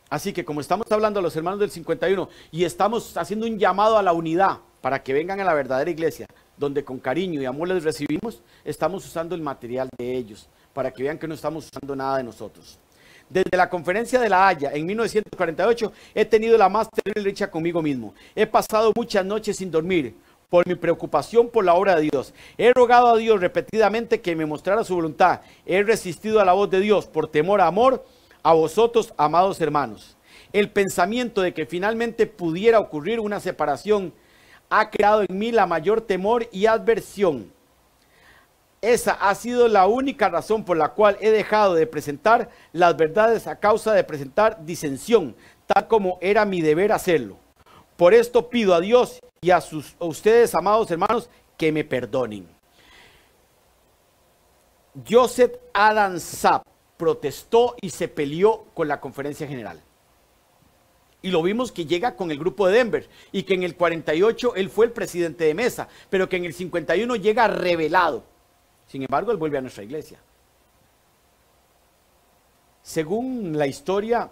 Así que como estamos hablando a los hermanos del 51 y estamos haciendo un llamado a la unidad para que vengan a la verdadera iglesia, donde con cariño y amor les recibimos, estamos usando el material de ellos, para que vean que no estamos usando nada de nosotros. Desde la conferencia de La Haya en 1948 he tenido la más terrible lucha conmigo mismo. He pasado muchas noches sin dormir por mi preocupación por la obra de Dios. He rogado a Dios repetidamente que me mostrara su voluntad. He resistido a la voz de Dios por temor a amor a vosotros, amados hermanos. El pensamiento de que finalmente pudiera ocurrir una separación ha creado en mí la mayor temor y adversión. Esa ha sido la única razón por la cual he dejado de presentar las verdades a causa de presentar disensión, tal como era mi deber hacerlo. Por esto pido a Dios y a ustedes, amados hermanos, que me perdonen. Joseph Adam Sapp protestó y se peleó con la conferencia general. Y lo vimos que llega con el grupo de Denver y que en el 48 él fue el presidente de mesa, pero que en el 51 llega revelado. Sin embargo, él vuelve a nuestra iglesia. Según la historia,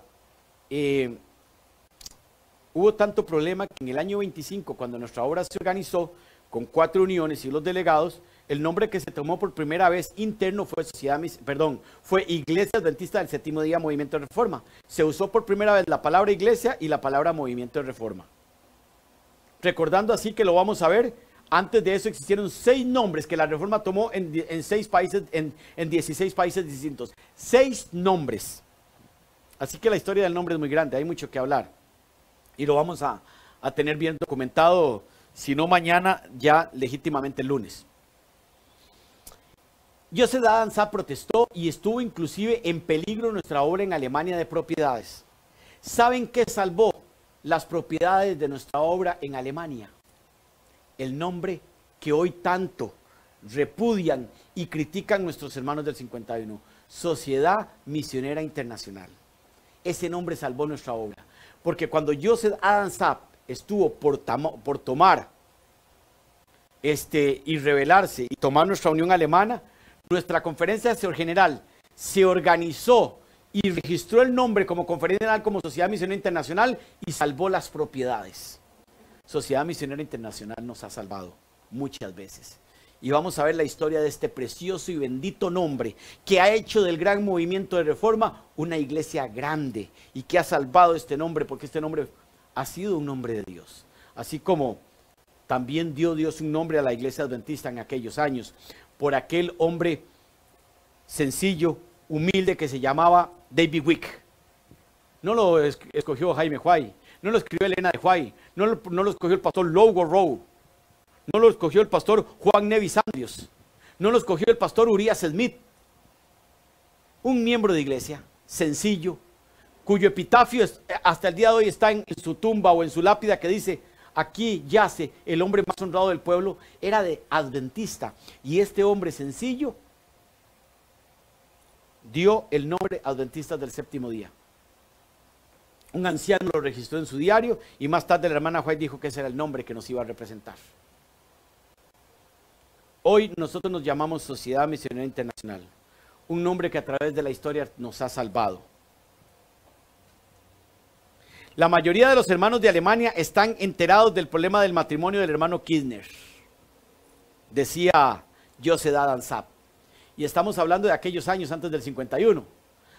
hubo tanto problema que en el año 25, cuando nuestra obra se organizó con 4 uniones y los delegados, el nombre que se tomó por primera vez interno fue Iglesia Adventista del Séptimo Día Movimiento de Reforma. Se usó por primera vez la palabra iglesia y la palabra movimiento de reforma. Recordando así que lo vamos a ver Antes de eso existieron 6 nombres que la Reforma tomó en 6 países, en 16 países distintos. 6 nombres. Así que la historia del nombre es muy grande, hay mucho que hablar. Y lo vamos a tener bien documentado, si no mañana, ya legítimamente el lunes. Joseph Adam Saab protestó y estuvo inclusive en peligro nuestra obra en Alemania de propiedades. ¿Saben qué salvó las propiedades de nuestra obra en Alemania? El nombre que hoy tanto repudian y critican nuestros hermanos del 51, Sociedad Misionera Internacional. Ese nombre salvó nuestra obra, porque cuando Joseph Adam Saab estuvo por tomar y rebelarse y tomar nuestra unión alemana, nuestra conferencia general se organizó y registró el nombre como conferencia general como Sociedad Misionera Internacional y salvó las propiedades. Sociedad Misionera Internacional nos ha salvado muchas veces. Y vamos a ver la historia de este precioso y bendito nombre que ha hecho del gran movimiento de reforma una iglesia grande y que ha salvado este nombre, porque este nombre ha sido un nombre de Dios. Así como también dio Dios un nombre a la iglesia adventista en aquellos años, por aquel hombre sencillo, humilde que se llamaba David Wick. No lo escogió Jaime Huay, no lo escribió Elena de Huay, no lo escogió el pastor Logo Rowe, no lo escogió el pastor Juan Nevis Andrios, no lo escogió el pastor Urias Smith. Un miembro de iglesia, sencillo, cuyo epitafio hasta el día de hoy está en su tumba o en su lápida que dice: aquí yace el hombre más honrado del pueblo. Era de adventista, y este hombre sencillo dio el nombre Adventistas del Séptimo Día. Un anciano lo registró en su diario y más tarde la hermana White dijo que ese era el nombre que nos iba a representar. Hoy nosotros nos llamamos Sociedad Misionera Internacional, un nombre que a través de la historia nos ha salvado. La mayoría de los hermanos de Alemania están enterados del problema del matrimonio del hermano Kirchner, decía Joseph Adam Saab. Y estamos hablando de aquellos años antes del 51.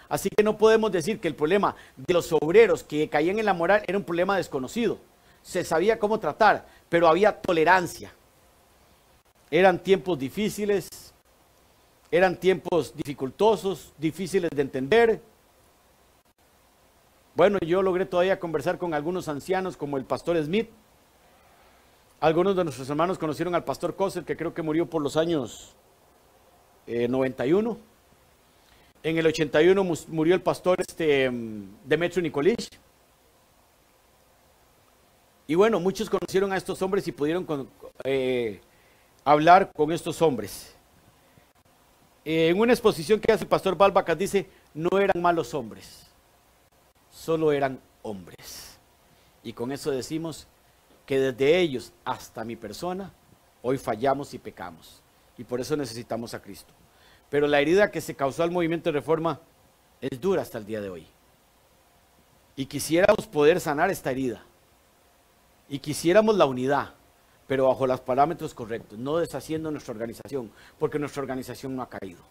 Así que no podemos decir que el problema de los obreros que caían en la moral era un problema desconocido. Se sabía cómo tratar, pero había tolerancia. Eran tiempos difíciles, eran tiempos dificultosos, difíciles de entender. Bueno, yo logré todavía conversar con algunos ancianos como el pastor Smith. Algunos de nuestros hermanos conocieron al pastor Kossel, que creo que murió por los años 91. En el 81 murió el pastor Demetrio Nikolic. Y bueno, muchos conocieron a estos hombres y pudieron hablar con estos hombres. En una exposición que hace el pastor Balbacas dice: no eran malos hombres, solo eran hombres. Y con eso decimos que desde ellos hasta mi persona, hoy fallamos y pecamos. Y por eso necesitamos a Cristo. Pero la herida que se causó al movimiento de reforma es dura hasta el día de hoy. Y quisiéramos poder sanar esta herida. Y quisiéramos la unidad, pero bajo los parámetros correctos, no deshaciendo nuestra organización, porque nuestra organización no ha caído.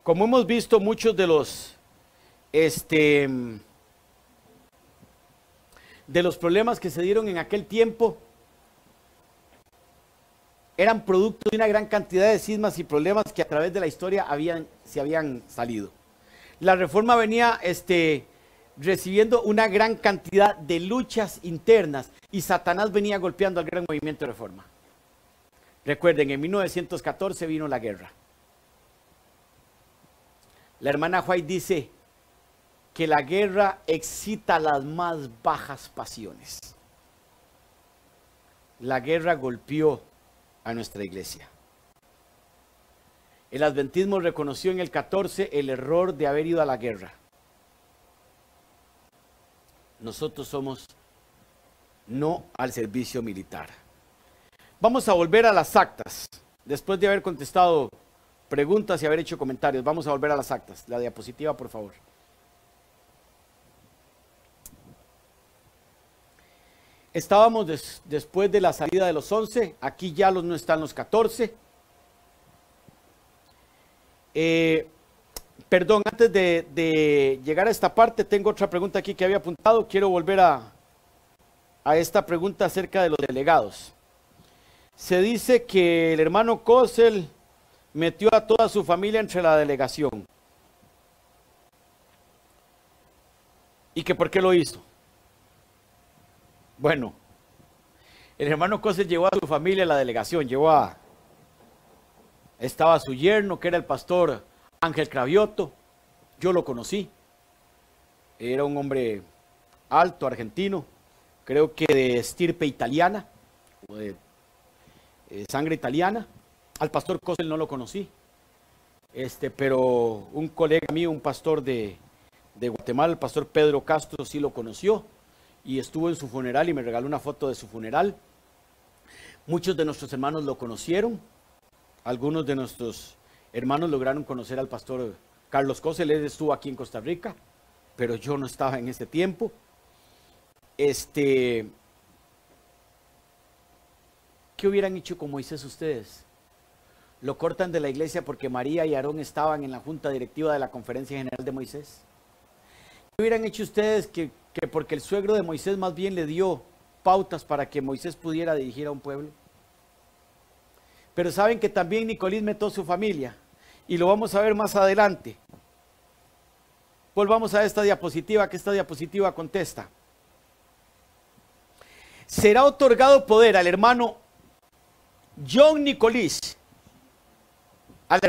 Como hemos visto, muchos de los problemas que se dieron en aquel tiempo eran producto de una gran cantidad de cismas y problemas que a través de la historia se habían salido. La reforma venía recibiendo una gran cantidad de luchas internas y Satanás venía golpeando al gran movimiento de reforma. Recuerden, en 1914 vino la guerra. La hermana White dice que la guerra excita las más bajas pasiones. La guerra golpeó a nuestra iglesia. El adventismo reconoció en el 14 el error de haber ido a la guerra. Nosotros somos no al servicio militar. Vamos a volver a las actas. Después de haber contestado preguntas y haber hecho comentarios, vamos a volver a las actas. La diapositiva, por favor. Estábamos después de la salida de los 11, aquí ya no están los 14. Perdón, antes de llegar a esta parte, tengo otra pregunta aquí que había apuntado. Quiero volver a esta pregunta acerca de los delegados. Se dice que el hermano Kossel metió a toda su familia entre la delegación. ¿Y que por qué lo hizo? Bueno, el hermano Kossel llevó a su familia a la delegación, estaba su yerno, que era el pastor Ángel Cravioto. Yo lo conocí. Era un hombre alto, argentino, creo que de estirpe italiana, o de sangre italiana. Al pastor Kossel no lo conocí, pero un colega mío, un pastor de Guatemala, el pastor Pedro Castro, sí lo conoció y estuvo en su funeral y me regaló una foto de su funeral. Muchos de nuestros hermanos lo conocieron. Algunos de nuestros hermanos lograron conocer al pastor Carlos Kossel. Él estuvo aquí en Costa Rica, pero yo no estaba en ese tiempo. ¿Qué hubieran hecho con Moisés ustedes? Lo cortan de la iglesia porque María y Aarón estaban en la junta directiva de la Conferencia General de Moisés. ¿Qué hubieran hecho ustedes que porque el suegro de Moisés más bien le dio pautas para que Moisés pudiera dirigir a un pueblo? Pero saben que también Nicolís metió su familia y lo vamos a ver más adelante. Volvamos a esta diapositiva, que esta diapositiva contesta. Será otorgado poder al hermano John Nicolís, a la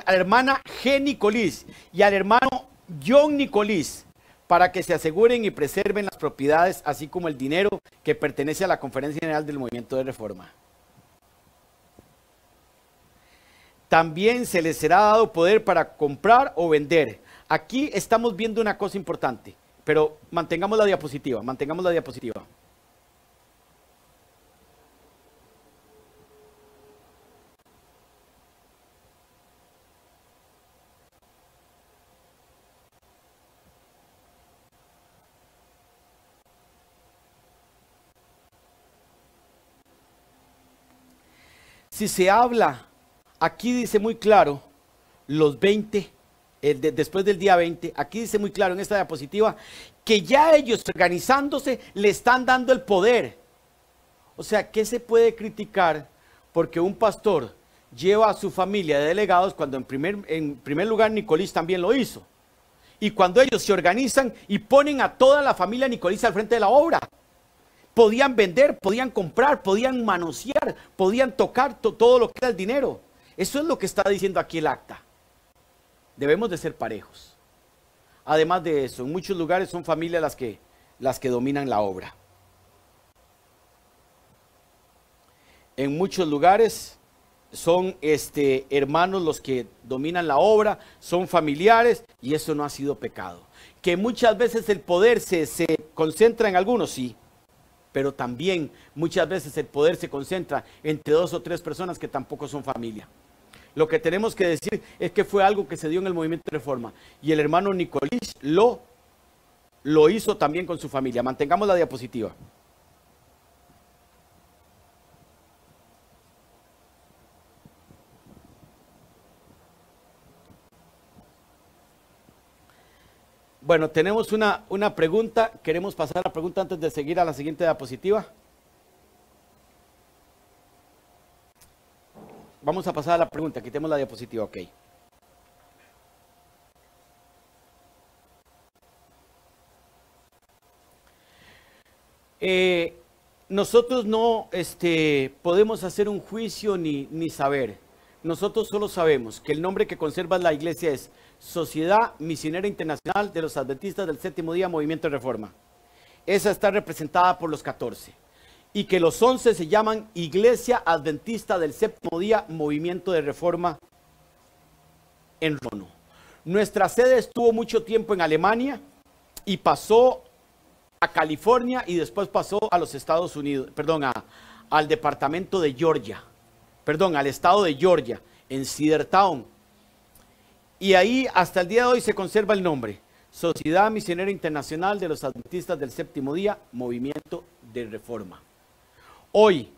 hermana G. Nicolís y al hermano John Nicolís, para que se aseguren y preserven las propiedades, así como el dinero que pertenece a la Conferencia General del Movimiento de Reforma. También se les será dado poder para comprar o vender. Aquí estamos viendo una cosa importante, pero mantengamos la diapositiva, Si se habla, aquí dice muy claro, los 20, después del día 20, aquí dice muy claro en esta diapositiva, que ya ellos organizándose le están dando el poder. O sea, ¿qué se puede criticar porque un pastor lleva a su familia de delegados cuando en primer lugar Nicolís también lo hizo? Y cuando ellos se organizan y ponen a toda la familia Nicolís al frente de la obra. Podían vender, podían comprar, podían manosear, podían tocar todo lo que era el dinero. Eso es lo que está diciendo aquí el acta. Debemos de ser parejos. Además de eso, en muchos lugares son familias las que dominan la obra. En muchos lugares son hermanos los que dominan la obra, son familiares y eso no ha sido pecado. Que muchas veces el poder se concentra en algunos, sí. Pero también muchas veces el poder se concentra entre 2 o 3 personas que tampoco son familia. Lo que tenemos que decir es que fue algo que se dio en el movimiento de reforma. Y el hermano Nicolís lo hizo también con su familia. Mantengamos la diapositiva. Bueno, tenemos una pregunta. Queremos pasar a la pregunta antes de seguir a la siguiente diapositiva. Vamos a pasar a la pregunta. Quitemos la diapositiva, ok. Nosotros no podemos hacer un juicio ni saber. Nosotros solo sabemos que el nombre que conserva la iglesia es Sociedad Misionera Internacional de los Adventistas del Séptimo Día, Movimiento de Reforma. Esa está representada por los 14. Y que los 11 se llaman Iglesia Adventista del Séptimo Día, Movimiento de Reforma en Rono. Nuestra sede estuvo mucho tiempo en Alemania y pasó a California y después pasó a los Estados Unidos, al departamento de Georgia, al estado de Georgia, en Cedartown. Y ahí hasta el día de hoy se conserva el nombre, Sociedad Misionera Internacional de los Adventistas del Séptimo Día, Movimiento de Reforma. Hoy,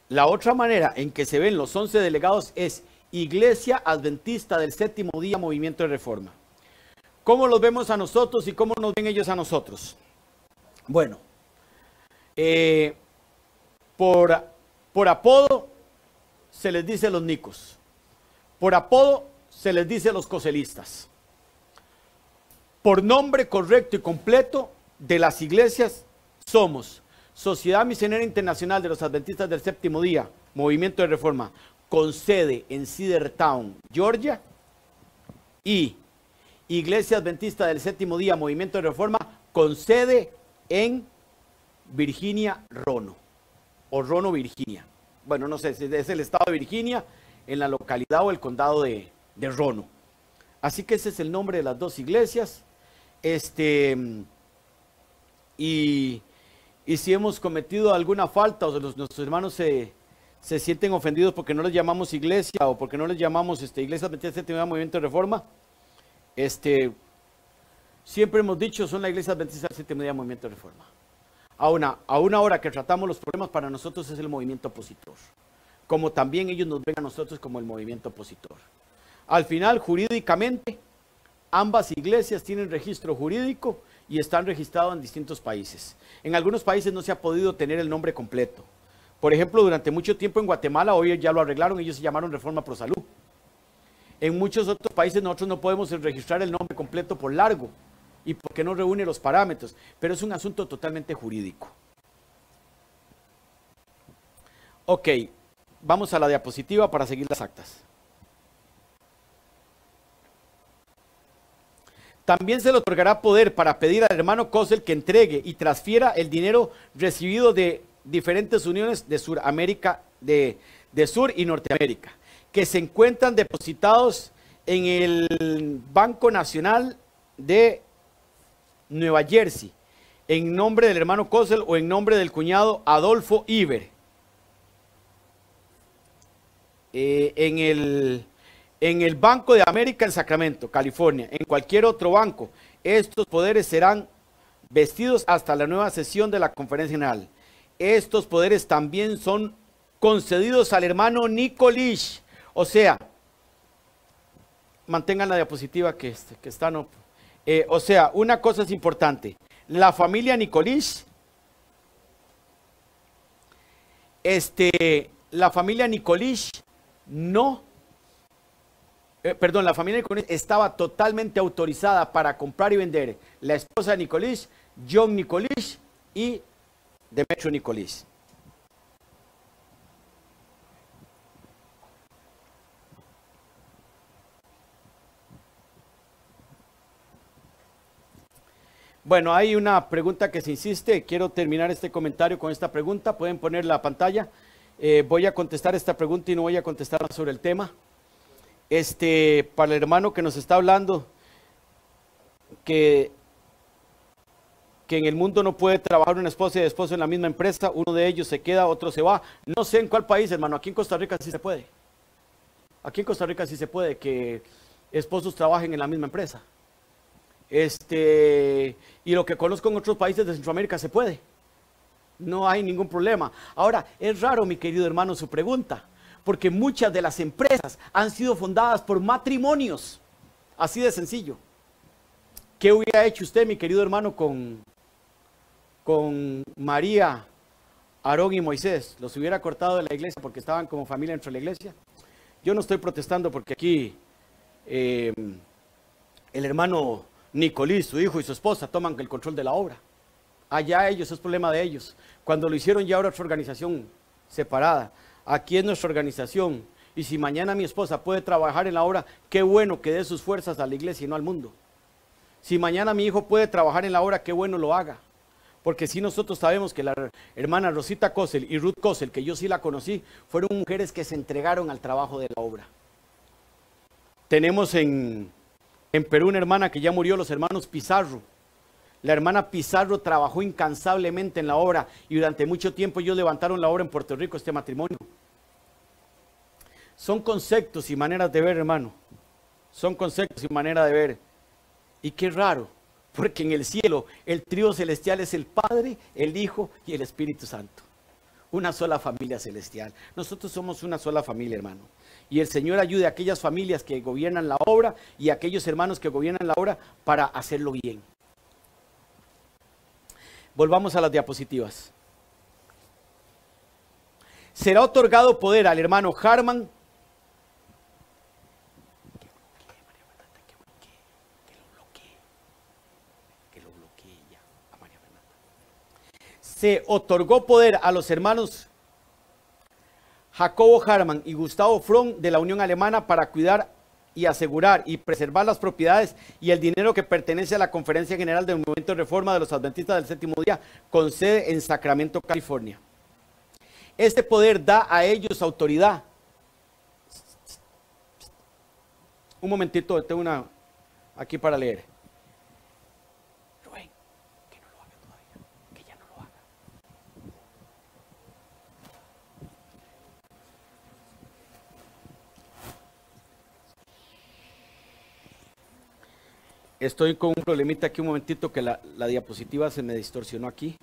la otra manera en que se ven los 11 delegados es Iglesia Adventista del Séptimo Día, Movimiento de Reforma. ¿Cómo los vemos a nosotros y cómo nos ven ellos a nosotros? Bueno, por apodo se les dice los nicos. Por apodo se les dice los coselistas. Por nombre correcto y completo de las iglesias somos Sociedad Misionera Internacional de los Adventistas del Séptimo Día, Movimiento de Reforma, con sede en Cedartown, Georgia, y Iglesia Adventista del Séptimo Día, Movimiento de Reforma, con sede en Virginia, Rono, o Rono, Virginia. Bueno, no sé, es el estado de Virginia, en la localidad o el condado de Rono. Así que ese es el nombre de las dos iglesias. Y si hemos cometido alguna falta o nuestros hermanos se sienten ofendidos porque no les llamamos iglesia o porque no les llamamos Iglesia Adventista del Séptimo Día, Movimiento de Reforma, siempre hemos dicho son la Iglesia Adventista del Séptimo Día, Movimiento de Reforma. A una hora que tratamos los problemas, para nosotros es el movimiento opositor, como también ellos nos ven a nosotros como el movimiento opositor. Al final, jurídicamente, ambas iglesias tienen registro jurídico y están registrados en distintos países. En algunos países no se ha podido tener el nombre completo. Por ejemplo, durante mucho tiempo en Guatemala, hoy ya lo arreglaron, ellos se llamaron Reforma Pro Salud. En muchos otros países nosotros no podemos registrar el nombre completo por largo y porque no reúne los parámetros, pero es un asunto totalmente jurídico. Ok, vamos a la diapositiva para seguir las actas. También se le otorgará poder para pedir al hermano Cosel que entregue y transfiera el dinero recibido de diferentes uniones de Suramérica, de Sur y Norteamérica, que se encuentran depositados en el Banco Nacional de Nueva Jersey, en nombre del hermano Cosel o en nombre del cuñado Adolfo Iber. En el Banco de América en Sacramento, California, en cualquier otro banco, estos poderes serán vestidos hasta la nueva sesión de la Conferencia General. Estos poderes también son concedidos al hermano Nikolish. O sea, mantengan la diapositiva que está, no. O sea, una cosa es importante. La familia Nikolish, la familia Nikolish la familia Nikolish estaba totalmente autorizada para comprar y vender la esposa de Nikolish, John Nikolish y Demetrio Nikolish. Bueno, hay una pregunta que se insiste. Quiero terminar este comentario con esta pregunta. Pueden poner la pantalla. Voy a contestar esta pregunta y no voy a contestar sobre el tema. Para el hermano que nos está hablando, que en el mundo no puede trabajar una esposa y esposo en la misma empresa, uno de ellos se queda, otro se va. No sé en cuál país, hermano. Aquí en Costa Rica sí se puede. Aquí en Costa Rica sí se puede que esposos trabajen en la misma empresa. Y lo que conozco en otros países de Centroamérica se puede. No hay ningún problema. Ahora, es raro, mi querido hermano, su pregunta, porque muchas de las empresas han sido fundadas por matrimonios. Así de sencillo. ¿Qué hubiera hecho usted, mi querido hermano, con María, Aarón y Moisés? ¿Los hubiera cortado de la iglesia porque estaban como familia dentro de la iglesia? Yo no estoy protestando porque aquí el hermano Nikolish, su hijo y su esposa toman el control de la obra. Allá ellos, es problema de ellos. Cuando lo hicieron ya era otra organización separada. Aquí es nuestra organización. Y si mañana mi esposa puede trabajar en la obra, qué bueno que dé sus fuerzas a la iglesia y no al mundo. Si mañana mi hijo puede trabajar en la obra, qué bueno lo haga. Porque si nosotros sabemos que la hermana Rosita Cosel y Ruth Cosel, que yo sí la conocí, fueron mujeres que se entregaron al trabajo de la obra. Tenemos en Perú una hermana que ya murió, los hermanos Pizarro. La hermana Pizarro trabajó incansablemente en la obra y durante mucho tiempo ellos levantaron la obra en Puerto Rico, este matrimonio. Son conceptos y maneras de ver, hermano. Son conceptos y maneras de ver. Y qué raro, porque en el cielo el trío celestial es el Padre, el Hijo y el Espíritu Santo. Una sola familia celestial. Nosotros somos una sola familia, hermano. Y el Señor ayude a aquellas familias que gobiernan la obra y a aquellos hermanos que gobiernan la obra para hacerlo bien. Volvamos a las diapositivas. Será otorgado poder al hermano Harman. Se otorgó poder a los hermanos Jacobo Harman y Gustavo Fromm de la Unión Alemana para cuidar y asegurar y preservar las propiedades y el dinero que pertenece a la Conferencia General del Movimiento de Reforma de los Adventistas del Séptimo Día, con sede en Sacramento, California. Este poder da a ellos autoridad. Un momentito, tengo una aquí para leer. Rubén, que no lo haga todavía, que ya no lo haga. Estoy con un problemita aquí, un momentito, que la diapositiva se me distorsionó aquí.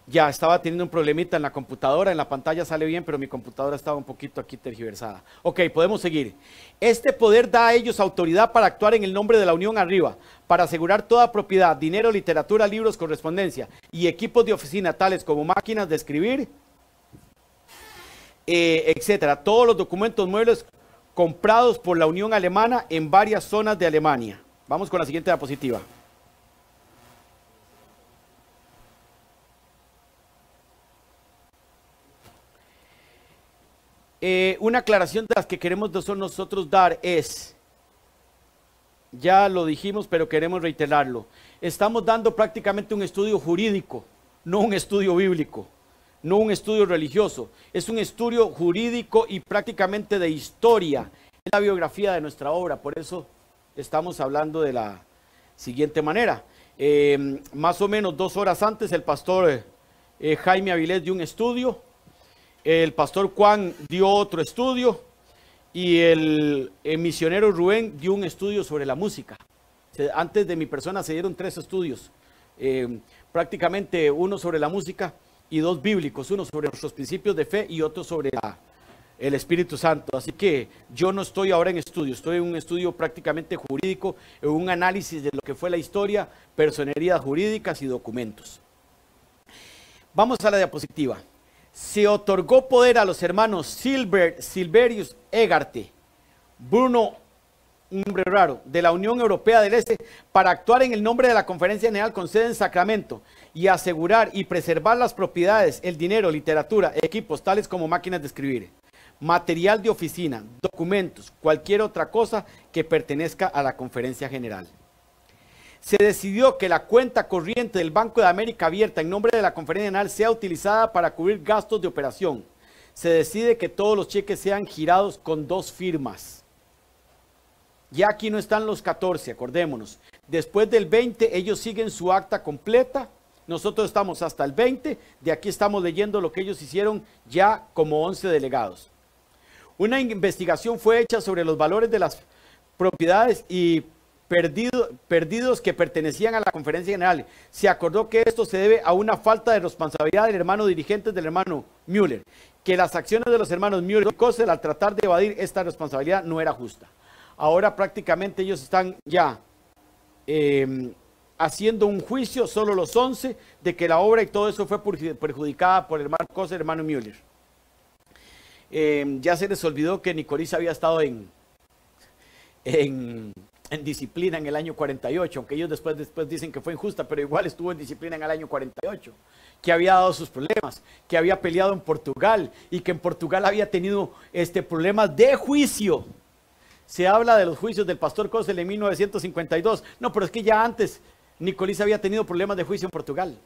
Ya estaba teniendo un problemita en la computadora, en la pantalla sale bien, pero mi computadora estaba un poquito aquí tergiversada. Ok, podemos seguir. Este poder da a ellos autoridad para actuar en el nombre de la unión arriba, para asegurar toda propiedad, dinero, literatura, libros, correspondencia y equipos de oficina tales como máquinas de escribir, etcétera. Todos los documentos muebles comprados por la Unión Alemana en varias zonas de Alemania. Vamos con la siguiente diapositiva. Una aclaración de las que queremos nosotros dar es, ya lo dijimos, pero queremos reiterarlo. Estamos dando prácticamente un estudio jurídico, no un estudio bíblico, no un estudio religioso. Es un estudio jurídico y prácticamente de historia. Es la biografía de nuestra obra, por eso estamos hablando de la siguiente manera. Más o menos 2 horas antes, el pastor Jaime Avilés dio un estudio. El pastor Juan dio otro estudio y el misionero Rubén dio un estudio sobre la música. Antes de mi persona se dieron 3 estudios, prácticamente uno sobre la música y 2 bíblicos, uno sobre nuestros principios de fe y otro sobre el Espíritu Santo. Así que yo no estoy ahora en estudio, estoy en un estudio prácticamente jurídico, en un análisis de lo que fue la historia, personerías jurídicas y documentos. Vamos a la diapositiva. Se otorgó poder a los hermanos Silverius Egarte, Bruno, un nombre raro, de la Unión Europea del Este, para actuar en el nombre de la Conferencia General con sede en Sacramento y asegurar y preservar las propiedades, el dinero, literatura, equipos tales como máquinas de escribir, material de oficina, documentos, cualquier otra cosa que pertenezca a la Conferencia General. Se decidió que la cuenta corriente del Banco de América abierta en nombre de la Conferencia General sea utilizada para cubrir gastos de operación. Se decide que todos los cheques sean girados con 2 firmas. Ya aquí no están los 14, acordémonos. Después del 20 ellos siguen su acta completa. Nosotros estamos hasta el 20. De aquí estamos leyendo lo que ellos hicieron ya como 11 delegados. Una investigación fue hecha sobre los valores de las propiedades y perdidos que pertenecían a la Conferencia General. Se acordó que esto se debe a una falta de responsabilidad del hermano dirigente del hermano Müller, que las acciones de los hermanos Müller y Kossel al tratar de evadir esta responsabilidad no era justa. Ahora prácticamente ellos están ya haciendo un juicio, solo los 11, de que la obra y todo eso fue perjudicada por el hermano Kossel y el hermano Müller. Ya se les olvidó que Nicolás había estado en disciplina en el año 48, aunque ellos después dicen que fue injusta, pero igual estuvo en disciplina en el año 48, que había dado sus problemas, que había peleado en Portugal y que en Portugal había tenido problemas de juicio. Se habla de los juicios del pastor Kossel en 1952. No, pero es que ya antes Nicolás había tenido problemas de juicio en Portugal.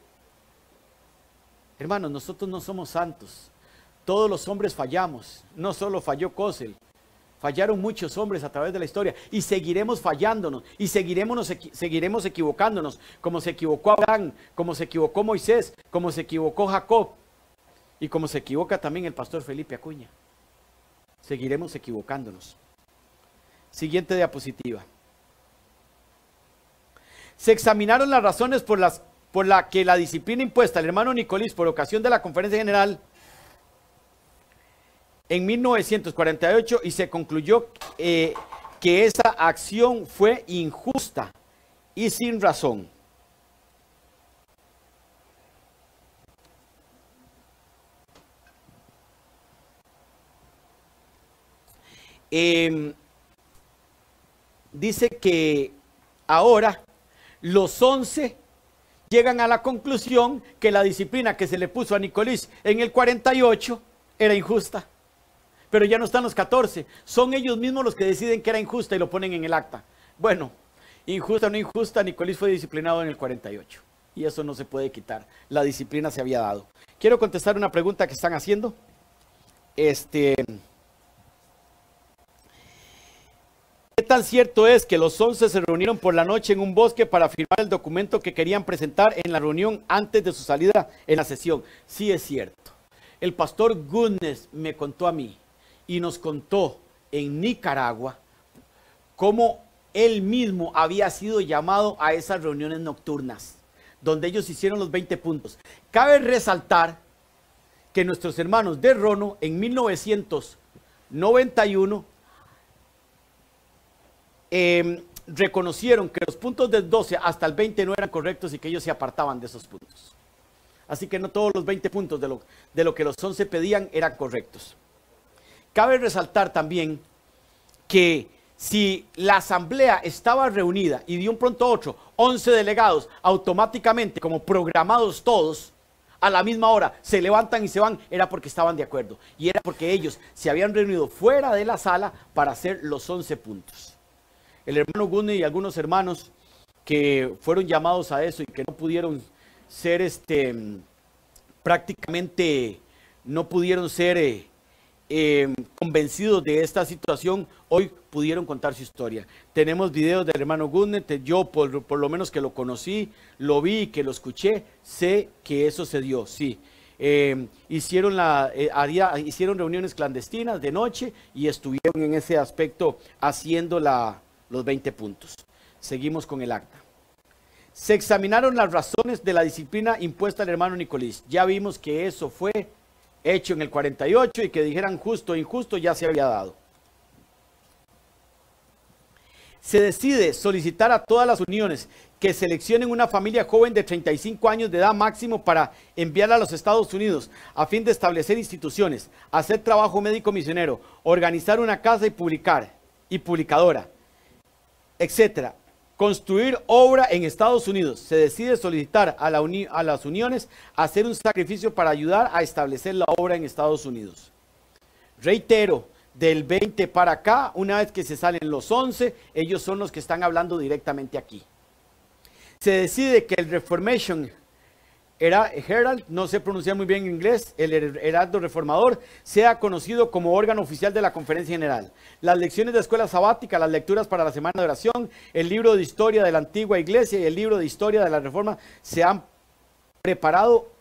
Hermanos, nosotros no somos santos. Todos los hombres fallamos. No solo falló Kossel, Fallaron muchos hombres a través de la historia y seguiremos fallándonos y seguiremos equivocándonos, como se equivocó Abraham, como se equivocó Moisés, como se equivocó Jacob y como se equivoca también el pastor Felipe Acuña. Seguiremos equivocándonos. Siguiente diapositiva. Se examinaron las razones por la que la disciplina impuesta al hermano Nicolís por ocasión de la conferencia general en 1948 y se concluyó que esa acción fue injusta y sin razón. Dice que ahora los 11 llegan a la conclusión que la disciplina que se le puso a Nicolís en el 48 era injusta. Pero ya no están los 14, son ellos mismos los que deciden que era injusta y lo ponen en el acta. Bueno, injusta o no injusta, Nicolís fue disciplinado en el 48 y eso no se puede quitar, la disciplina se había dado. Quiero contestar una pregunta que están haciendo. ¿Qué tan cierto es que los 11 se reunieron por la noche en un bosque para firmar el documento que querían presentar en la reunión antes de su salida en la sesión? Sí, es cierto. El pastor Goodness me contó a mí y nos contó en Nicaragua cómo él mismo había sido llamado a esas reuniones nocturnas, donde ellos hicieron los 20 puntos. Cabe resaltar que nuestros hermanos de Rono en 1991 reconocieron que los puntos del 12 hasta el 20 no eran correctos y que ellos se apartaban de esos puntos. Así que no todos los 20 puntos de lo que los 11 pedían eran correctos. Cabe resaltar también que si la asamblea estaba reunida y de un pronto a otro 11 delegados automáticamente como programados todos a la misma hora se levantan y se van, era porque estaban de acuerdo y era porque ellos se habían reunido fuera de la sala para hacer los 11 puntos. El hermano Gune y algunos hermanos que fueron llamados a eso y que no pudieron ser prácticamente no pudieron ser convencidos de esta situación, hoy pudieron contar su historia. Tenemos videos del hermano Gudnet, yo por lo menos que lo conocí, lo vi, que lo escuché, sé que eso se dio, sí. Hicieron reuniones clandestinas de noche y estuvieron en ese aspecto haciendo los 20 puntos. Seguimos con el acta. Se examinaron las razones de la disciplina impuesta al hermano Nicolís. Ya vimos que eso fue hecho en el 48 y que dijeran justo o injusto ya se había dado. Se decide solicitar a todas las uniones que seleccionen una familia joven de 35 años de edad máximo para enviarla a los Estados Unidos a fin de establecer instituciones, hacer trabajo médico misionero, organizar una casa y publicadora, etcétera. Construir obra en Estados Unidos. Se decide solicitar a las uniones hacer un sacrificio para ayudar a establecer la obra en Estados Unidos. Reitero, del 20 para acá, una vez que se salen los 11, ellos son los que están hablando directamente aquí. Se decide que el Reformation Herald, no sé pronunciar muy bien en inglés, el Heraldo Reformador, sea conocido como órgano oficial de la Conferencia General. Las lecciones de escuela sabática, las lecturas para la semana de oración, el libro de historia de la antigua iglesia y el libro de historia de la Reforma se han preparado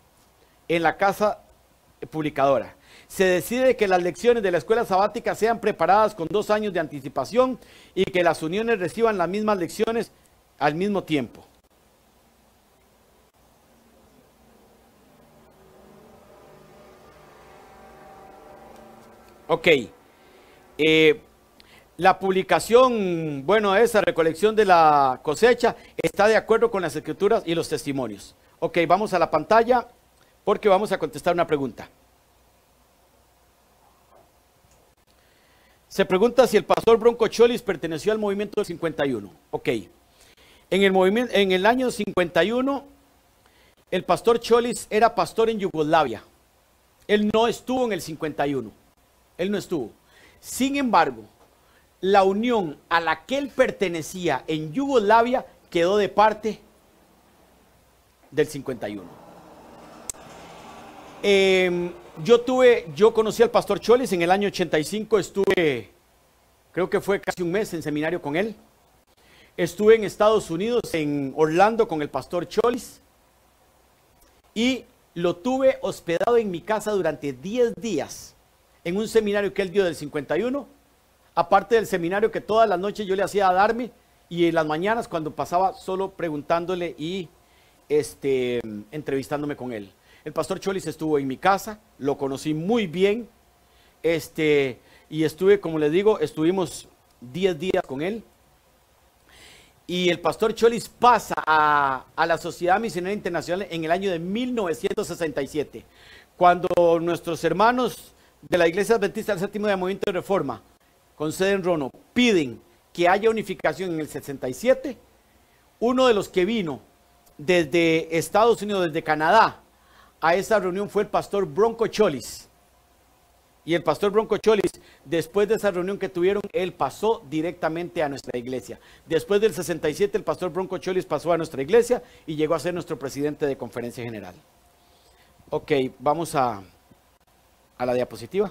en la casa publicadora. Se decide que las lecciones de la escuela sabática sean preparadas con 2 años de anticipación y que las uniones reciban las mismas lecciones al mismo tiempo. Ok, la publicación, bueno, esa recolección de la cosecha está de acuerdo con las escrituras y los testimonios. Ok, vamos a la pantalla porque vamos a contestar una pregunta. Se pregunta si el pastor Bronco Cholis perteneció al movimiento del 51. Ok, en el año 51, el pastor Cholis era pastor en Yugoslavia. Él no estuvo en el 51. Él no estuvo. Sin embargo, la unión a la que él pertenecía en Yugoslavia quedó de parte del 51. Yo conocí al pastor Cholis en el año 85, estuve creo que fue casi un mes en seminario con él. Estuve en Estados Unidos, en Orlando, con el pastor Cholis. Y lo tuve hospedado en mi casa durante 10 días, en un seminario que él dio del 51. Aparte del seminario que todas las noches yo le hacía darme, y en las mañanas cuando pasaba solo preguntándole y entrevistándome con él. El pastor Cholis estuvo en mi casa, lo conocí muy bien, y estuve, como les digo, estuvimos 10 días con él. Y el pastor Cholis pasa a la Sociedad Misionera Internacional en el año de 1967, cuando nuestros hermanos de la Iglesia Adventista del Séptimo Día Movimiento de Reforma, con sede en Rono, piden que haya unificación en el 67. Uno de los que vino desde Estados Unidos, desde Canadá, a esa reunión fue el pastor Bronco Cholis. Y el pastor Bronco Cholis, después de esa reunión que tuvieron, él pasó directamente a nuestra iglesia. Después del 67, el pastor Bronco Cholis pasó a nuestra iglesia y llegó a ser nuestro presidente de conferencia general. Ok, vamos a la diapositiva.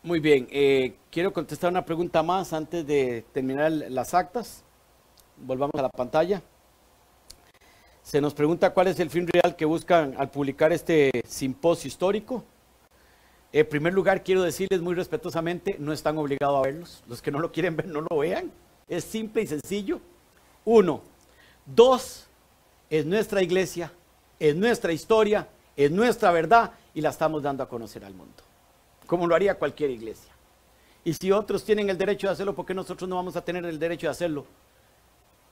Muy bien, quiero contestar una pregunta más antes de terminar las actas. Volvamos a la pantalla. Se nos pregunta cuál es el fin real que buscan al publicar este simposio histórico. En primer lugar, quiero decirles muy respetuosamente, no están obligados a verlos. Los que no lo quieren ver, no lo vean. Es simple y sencillo. 1. 2. Es nuestra iglesia, es nuestra historia, es nuestra verdad y la estamos dando a conocer al mundo, como lo haría cualquier iglesia. Y si otros tienen el derecho de hacerlo, ¿por qué nosotros no vamos a tener el derecho de hacerlo?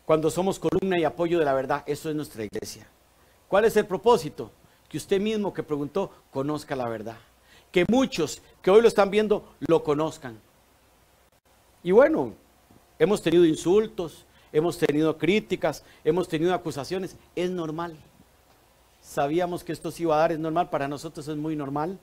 Cuando somos columna y apoyo de la verdad, eso es nuestra iglesia. ¿Cuál es el propósito? Que usted mismo que preguntó, conozca la verdad. Que muchos que hoy lo están viendo, lo conozcan. Y bueno, hemos tenido insultos, hemos tenido críticas, hemos tenido acusaciones. Es normal. Sabíamos que esto se iba a dar, es normal, para nosotros es muy normal.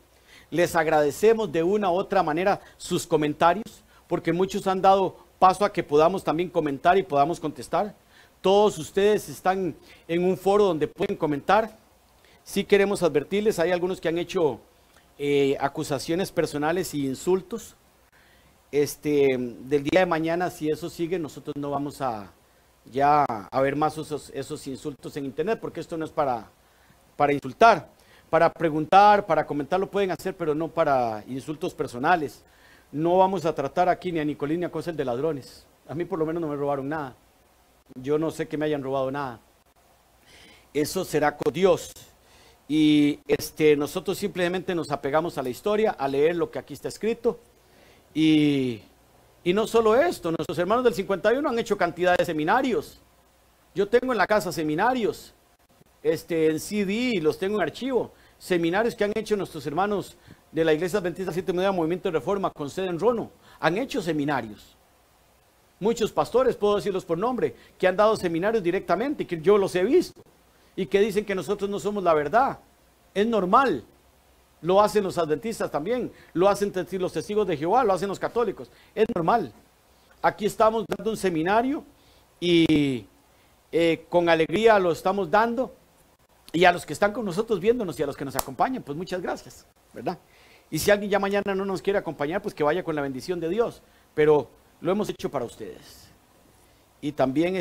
Les agradecemos de una u otra manera sus comentarios, porque muchos han dado paso a que podamos también comentar y podamos contestar. Todos ustedes están en un foro donde pueden comentar. Sí queremos advertirles, hay algunos que han hecho acusaciones personales y insultos. Del día de mañana, si eso sigue, nosotros no vamos a ver más esos insultos en internet, porque esto no es para insultar. Para preguntar, para comentar lo pueden hacer, pero no para insultos personales. No vamos a tratar aquí ni a Nicolín ni a cosas de ladrones. A mí por lo menos no me robaron nada. Yo no sé que me hayan robado nada. Eso será con Dios. Y nosotros simplemente nos apegamos a la historia, a leer lo que aquí está escrito. Y no solo esto, nuestros hermanos del 51 han hecho cantidad de seminarios. Yo tengo en la casa seminarios, en CD, los tengo en archivo. Seminarios que han hecho nuestros hermanos de la Iglesia Adventista del Séptimo Día Movimiento de Reforma con sede en Rono. Han hecho seminarios. Muchos pastores, puedo decirlos por nombre, que han dado seminarios directamente, que yo los he visto, y que dicen que nosotros no somos la verdad. Es normal. Lo hacen los adventistas también, lo hacen los testigos de Jehová, lo hacen los católicos. Es normal. Aquí estamos dando un seminario y con alegría lo estamos dando. Y a los que están con nosotros viéndonos y a los que nos acompañan, pues muchas gracias, ¿verdad? Y si alguien ya mañana no nos quiere acompañar, pues que vaya con la bendición de Dios. Pero lo hemos hecho para ustedes. Y también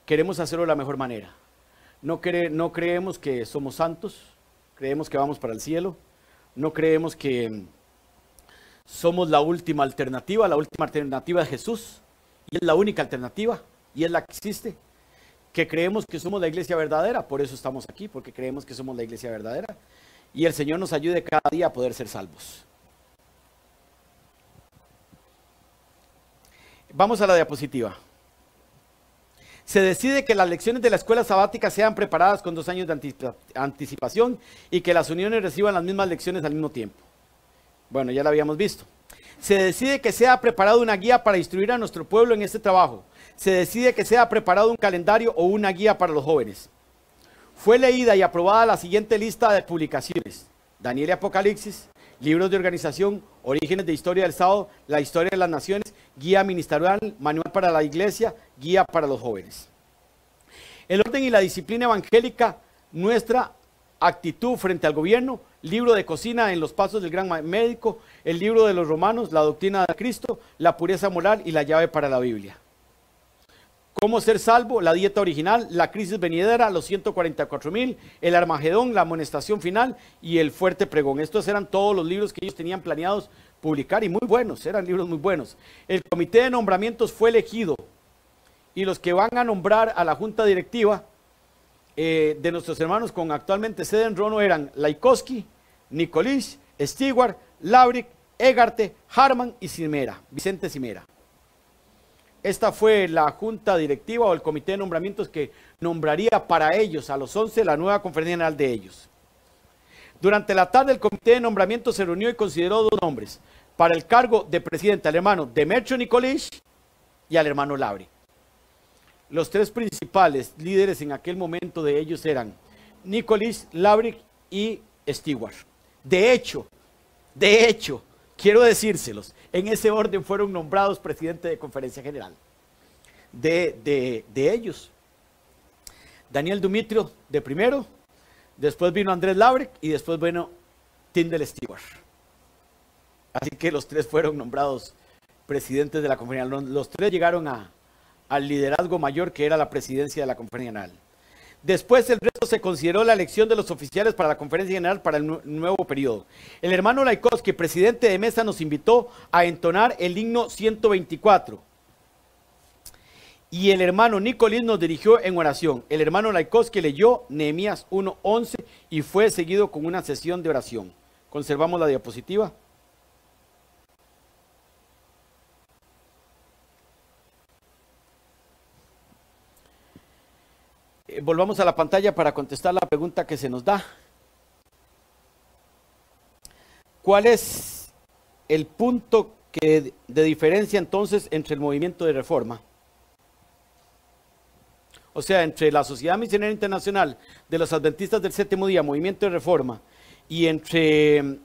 queremos hacerlo de la mejor manera. No creemos que somos santos, creemos que vamos para el cielo. No creemos que somos la última alternativa es Jesús. Y es la única alternativa, y es la que existe. Que creemos que somos la iglesia verdadera, por eso estamos aquí, porque creemos que somos la iglesia verdadera. Y el Señor nos ayude cada día a poder ser salvos. Vamos a la diapositiva. Se decide que las lecciones de la escuela sabática sean preparadas con 2 años de anticipación y que las uniones reciban las mismas lecciones al mismo tiempo. Bueno, ya la habíamos visto. Se decide que sea preparada una guía para instruir a nuestro pueblo en este trabajo. Se decide que sea preparado un calendario o una guía para los jóvenes. Fue leída y aprobada la siguiente lista de publicaciones: Daniel y Apocalipsis, libros de organización, orígenes de historia del Estado, la historia de las naciones, guía ministerial, manual para la iglesia, guía para los jóvenes. El orden y la disciplina evangélica, nuestra actitud frente al gobierno, libro de cocina en los pasos del gran médico, el libro de los romanos, la doctrina de Cristo, la pureza moral y la llave para la Biblia. Cómo ser salvo, la dieta original, la crisis venidera, los 144,000, el Armagedón, la amonestación final y el fuerte pregón. Estos eran todos los libros que ellos tenían planeados publicar y muy buenos, eran libros muy buenos. El comité de nombramientos fue elegido y los que van a nombrar a la junta directiva de nuestros hermanos con actualmente sede en Rono eran Laikowski, Nicolís, Stewart, Labrick, Egarte, Harman y Cimera, Vicente Cimera. Esta fue la junta directiva o el comité de nombramientos que nombraría para ellos, a los 11, la nueva conferencia general de ellos. Durante la tarde el comité de nombramientos se reunió y consideró dos nombres para el cargo de presidente, al hermano Demetrio Nicolís y al hermano Labrick. Los tres principales líderes en aquel momento de ellos eran Nicolís, Labrick y Stewart. De hecho, quiero decírselos, en ese orden fueron nombrados presidente de conferencia general de ellos. Daniel Dumitrio de primero, después vino Andrés Labrick y después vino Tyndale Stewart. Así que los tres fueron nombrados presidentes de la conferencia. Los tres llegaron al liderazgo mayor, que era la presidencia de la conferencia general. Después el resto se consideró la elección de los oficiales para la conferencia general para el nuevo periodo. El hermano Laikowski, presidente de mesa, nos invitó a entonar el himno 124. Y el hermano Nicolís nos dirigió en oración. El hermano Laikowski leyó Nehemías 1:11 y fue seguido con una sesión de oración. Conservamos la diapositiva. Volvamos a la pantalla para contestar la pregunta que se nos da. ¿Cuál es el punto de diferencia entonces entre el movimiento de reforma? O sea, entre la Sociedad Misionera Internacional de los Adventistas del Séptimo Día, movimiento de reforma, y entre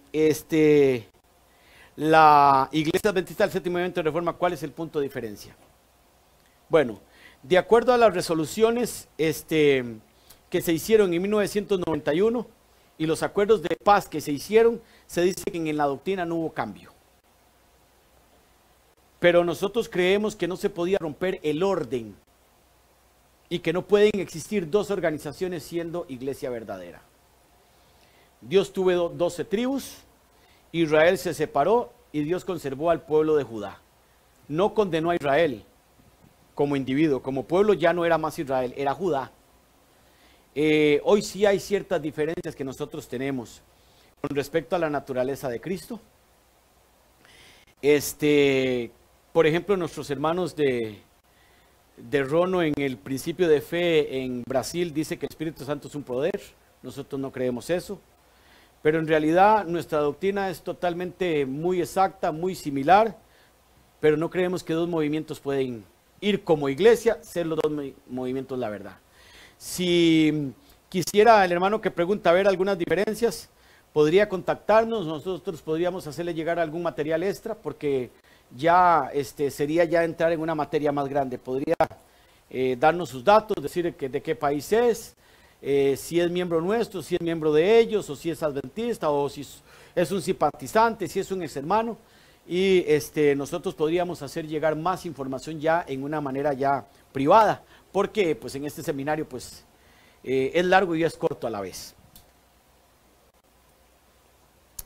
la Iglesia Adventista del Séptimo Movimiento de Reforma, ¿cuál es el punto de diferencia? Bueno, de acuerdo a las resoluciones que se hicieron en 1991 y los acuerdos de paz que se hicieron, se dice que en la doctrina no hubo cambio. Pero nosotros creemos que no se podía romper el orden y que no pueden existir dos organizaciones siendo iglesia verdadera. Dios tuvo 12 tribus, Israel se separó y Dios conservó al pueblo de Judá. No condenó a Israel como individuo, como pueblo ya no era más Israel, era Judá. Hoy sí hay ciertas diferencias que nosotros tenemos con respecto a la naturaleza de Cristo. Por ejemplo, nuestros hermanos de Rono en el principio de fe en Brasil dice que el Espíritu Santo es un poder. Nosotros no creemos eso. Pero en realidad nuestra doctrina es totalmente muy exacta, muy similar. Pero no creemos que dos movimientos pueden ir como iglesia, ser los dos movimientos la verdad. Si quisiera el hermano que pregunta ver algunas diferencias, podría contactarnos, nosotros podríamos hacerle llegar algún material extra, porque ya sería ya entrar en una materia más grande. Podría darnos sus datos, decir de qué país es, si es miembro nuestro, si es miembro de ellos, o si es adventista, o si es un simpatizante, si es un ex hermano. Y nosotros podríamos hacer llegar más información ya en una manera ya privada, porque pues en este seminario pues es largo y es corto a la vez.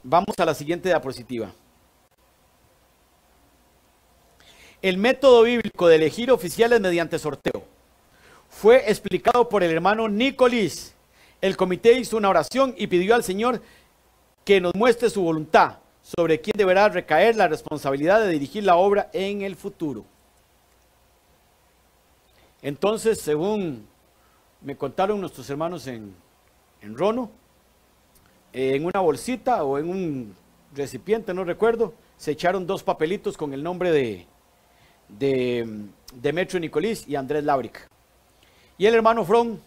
Vamos a la siguiente diapositiva. El método bíblico de elegir oficiales mediante sorteo fue explicado por el hermano Nicolís. El comité hizo una oración y pidió al Señor que nos muestre su voluntad sobre quién deberá recaer la responsabilidad de dirigir la obra en el futuro. Entonces, según me contaron nuestros hermanos en Rono, en una bolsita o en un recipiente, no recuerdo, se echaron dos papelitos con el nombre de Demetrio Nicolís y Andrés Labrick. Y el hermano From,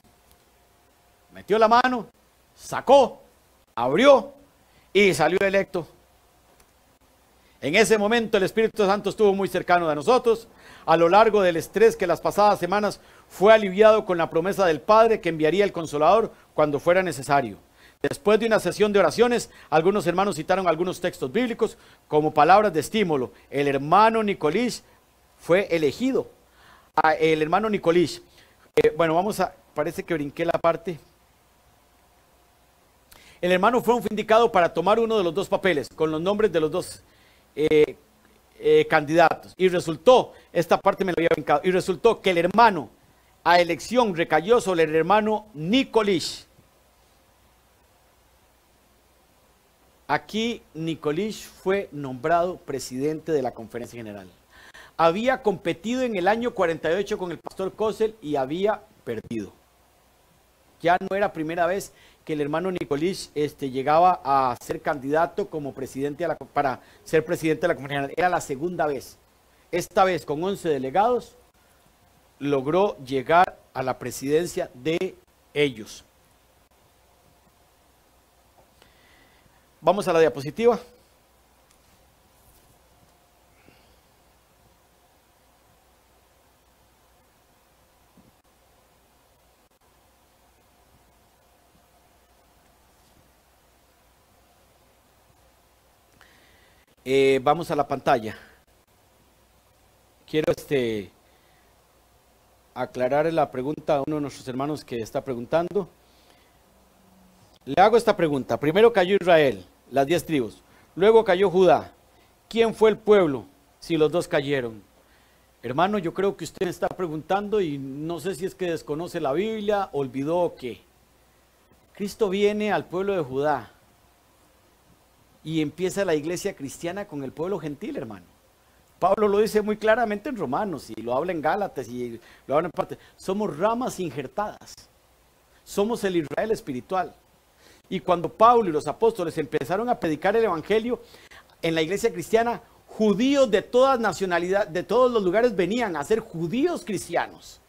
metió la mano, sacó, abrió y salió electo. En ese momento el Espíritu Santo estuvo muy cercano de nosotros. A lo largo del estrés que las pasadas semanas fue aliviado con la promesa del Padre que enviaría el Consolador cuando fuera necesario. Después de una sesión de oraciones, algunos hermanos citaron algunos textos bíblicos como palabras de estímulo. El hermano Nicolás fue elegido. El hermano Nicolás. Parece que brinqué la parte. El hermano fue indicado para tomar uno de los dos papeles con los nombres de los dos candidatos. Y resultó, esta parte me la había brincado, y resultó que el hermano a elección recayó sobre el hermano Nicolás. Aquí Nicolás fue nombrado presidente de la Conferencia General. Había competido en el año 48 con el pastor Kossel y había perdido. Ya no era primera vez que el hermano Nicolás llegaba a ser candidato como presidente para ser presidente de la Conferencia General. Era la segunda vez. Esta vez con 11 delegados logró llegar a la presidencia de ellos. Vamos a la diapositiva. Vamos a la pantalla. Quiero aclarar la pregunta a uno de nuestros hermanos que está preguntando. Le hago esta pregunta. Primero cayó Israel, las 10 tribus. Luego cayó Judá. ¿Quién fue el pueblo si los dos cayeron? Hermano, yo creo que usted me está preguntando y no sé si es que desconoce la Biblia, olvidó o qué. Cristo viene al pueblo de Judá y empieza la iglesia cristiana con el pueblo gentil, hermano. Pablo lo dice muy claramente en Romanos y lo habla en Gálatas y lo habla en parte. Somos ramas injertadas. Somos el Israel espiritual. Y cuando Pablo y los apóstoles empezaron a predicar el evangelio en la iglesia cristiana, judíos de todas nacionalidades, de todos los lugares venían a ser judíos cristianos.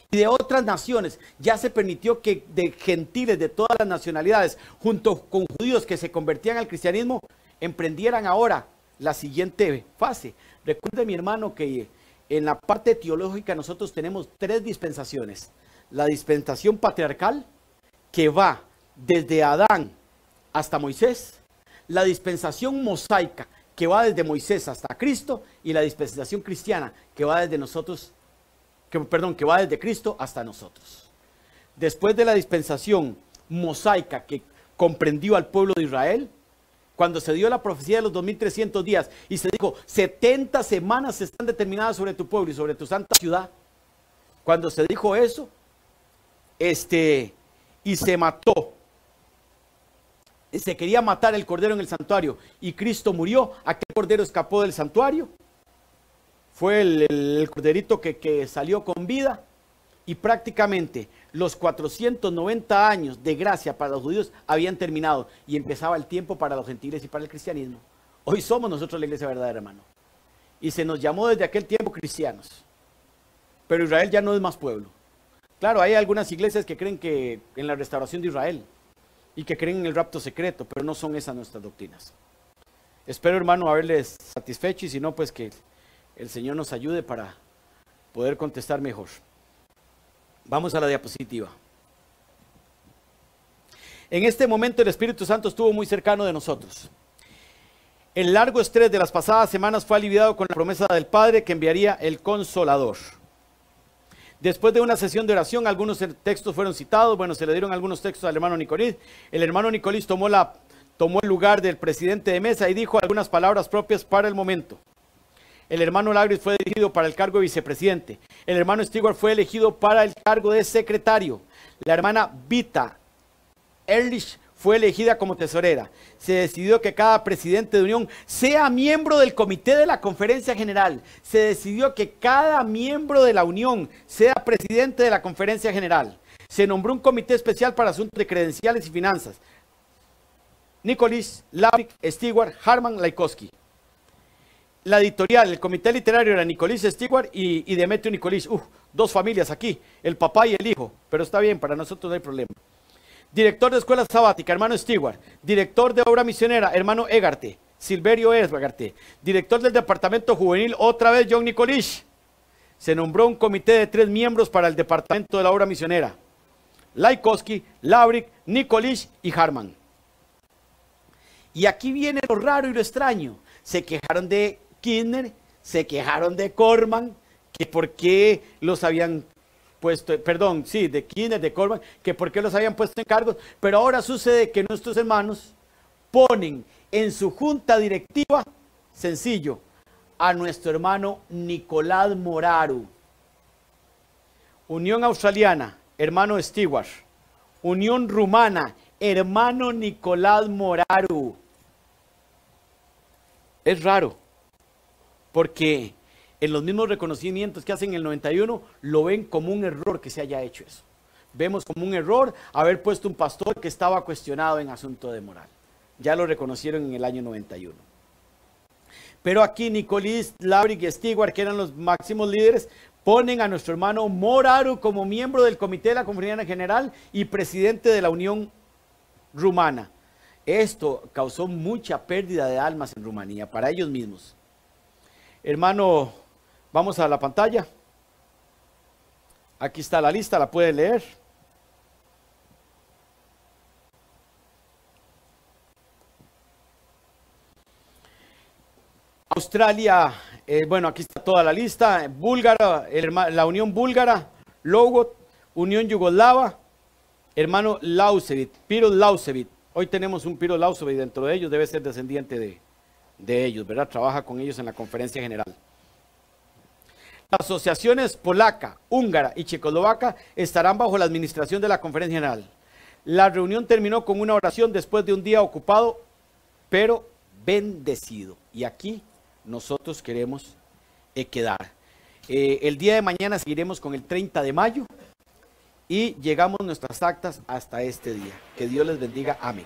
Y de otras naciones ya se permitió que de gentiles de todas las nacionalidades, junto con judíos que se convertían al cristianismo, emprendieran ahora la siguiente fase. Recuerde, mi hermano, que en la parte teológica nosotros tenemos 3 dispensaciones. La dispensación patriarcal, que va desde Adán hasta Moisés. La dispensación mosaica, que va desde Moisés hasta Cristo. Y la dispensación cristiana, que va desde que va desde Cristo hasta nosotros. Después de la dispensación mosaica que comprendió al pueblo de Israel, cuando se dio la profecía de los 2300 días y se dijo 70 semanas están determinadas sobre tu pueblo y sobre tu santa ciudad, cuando se dijo eso, y se mató, se quería matar el cordero en el santuario y Cristo murió, aquel cordero escapó del santuario. Fue el corderito que salió con vida y prácticamente los 490 años de gracia para los judíos habían terminado y empezaba el tiempo para los gentiles y para el cristianismo. Hoy somos nosotros la iglesia verdadera, hermano. Y se nos llamó desde aquel tiempo cristianos. Pero Israel ya no es más pueblo. Claro, hay algunas iglesias que creen que en la restauración de Israel y que creen en el rapto secreto, pero no son esas nuestras doctrinas. Espero, hermano, haberles satisfecho y si no, pues que el Señor nos ayude para poder contestar mejor. Vamos a la diapositiva. En este momento el Espíritu Santo estuvo muy cercano de nosotros. El largo estrés de las pasadas semanas fue aliviado con la promesa del Padre que enviaría el Consolador. Después de una sesión de oración, algunos textos fueron citados. Bueno, se le dieron algunos textos al hermano Nicolás. El hermano Nicolás tomó el lugar del presidente de mesa y dijo algunas palabras propias para el momento. El hermano Lagris fue elegido para el cargo de vicepresidente. El hermano Stewart fue elegido para el cargo de secretario. La hermana Vita Ehrlich fue elegida como tesorera. Se decidió que cada presidente de unión sea miembro del comité de la conferencia general. Se decidió que cada miembro de la unión sea presidente de la conferencia general. Se nombró un comité especial para asuntos de credenciales y finanzas. Nicolás, Lavrik, Stewart, Harman, Laikowski. La editorial, el comité literario era Nicolás Stewart y Demetrio Nicolás. dos familias aquí, el papá y el hijo, pero está bien, para nosotros no hay problema. Director de Escuela Sabática, hermano Stewart. Director de Obra Misionera, hermano Egarte, Silverio Egarte. Director del Departamento Juvenil, otra vez John Nicolish. Se nombró un comité de 3 miembros para el Departamento de la Obra Misionera. Laikowski, Labrick, Nicolish y Harman. Y aquí viene lo raro y lo extraño. Se quejaron de Kirchner, se quejaron de Corman, que por qué los habían puesto, perdón, sí, de Kirchner, de Corman, que por qué los habían puesto en cargos, pero ahora sucede que nuestros hermanos ponen en su junta directiva, sencillo, a nuestro hermano Nicolás Moraru. Unión Australiana, hermano Stewart. Unión Rumana, hermano Nicolás Moraru. Es raro, porque en los mismos reconocimientos que hacen en el 91, lo ven como un error que se haya hecho eso. Vemos como un error haber puesto un pastor que estaba cuestionado en asunto de moral. Ya lo reconocieron en el año 91. Pero aquí Nicolish, Labrick y Stewart, que eran los máximos líderes, ponen a nuestro hermano Moraru como miembro del Comité de la Conferencia General y presidente de la Unión Rumana. Esto causó mucha pérdida de almas en Rumanía, para ellos mismos. Hermano, vamos a la pantalla. Aquí está la lista, la pueden leer. Australia, bueno, aquí está toda la lista. Búlgara, la Unión Búlgara, Logot, Unión Yugoslava, hermano Lausevic, Piro Lausevic. Hoy tenemos un Piro Lausevic dentro de ellos, debe ser descendiente de ellos, ¿verdad? Trabaja con ellos en la conferencia general. Las asociaciones polaca, húngara y checoslovaca estarán bajo la administración de la conferencia general. La reunión terminó con una oración después de un día ocupado, pero bendecido. Y aquí nosotros queremos quedar. El día de mañana seguiremos con el 30 de mayo y llegamos nuestras actas hasta este día. Que Dios les bendiga. Amén.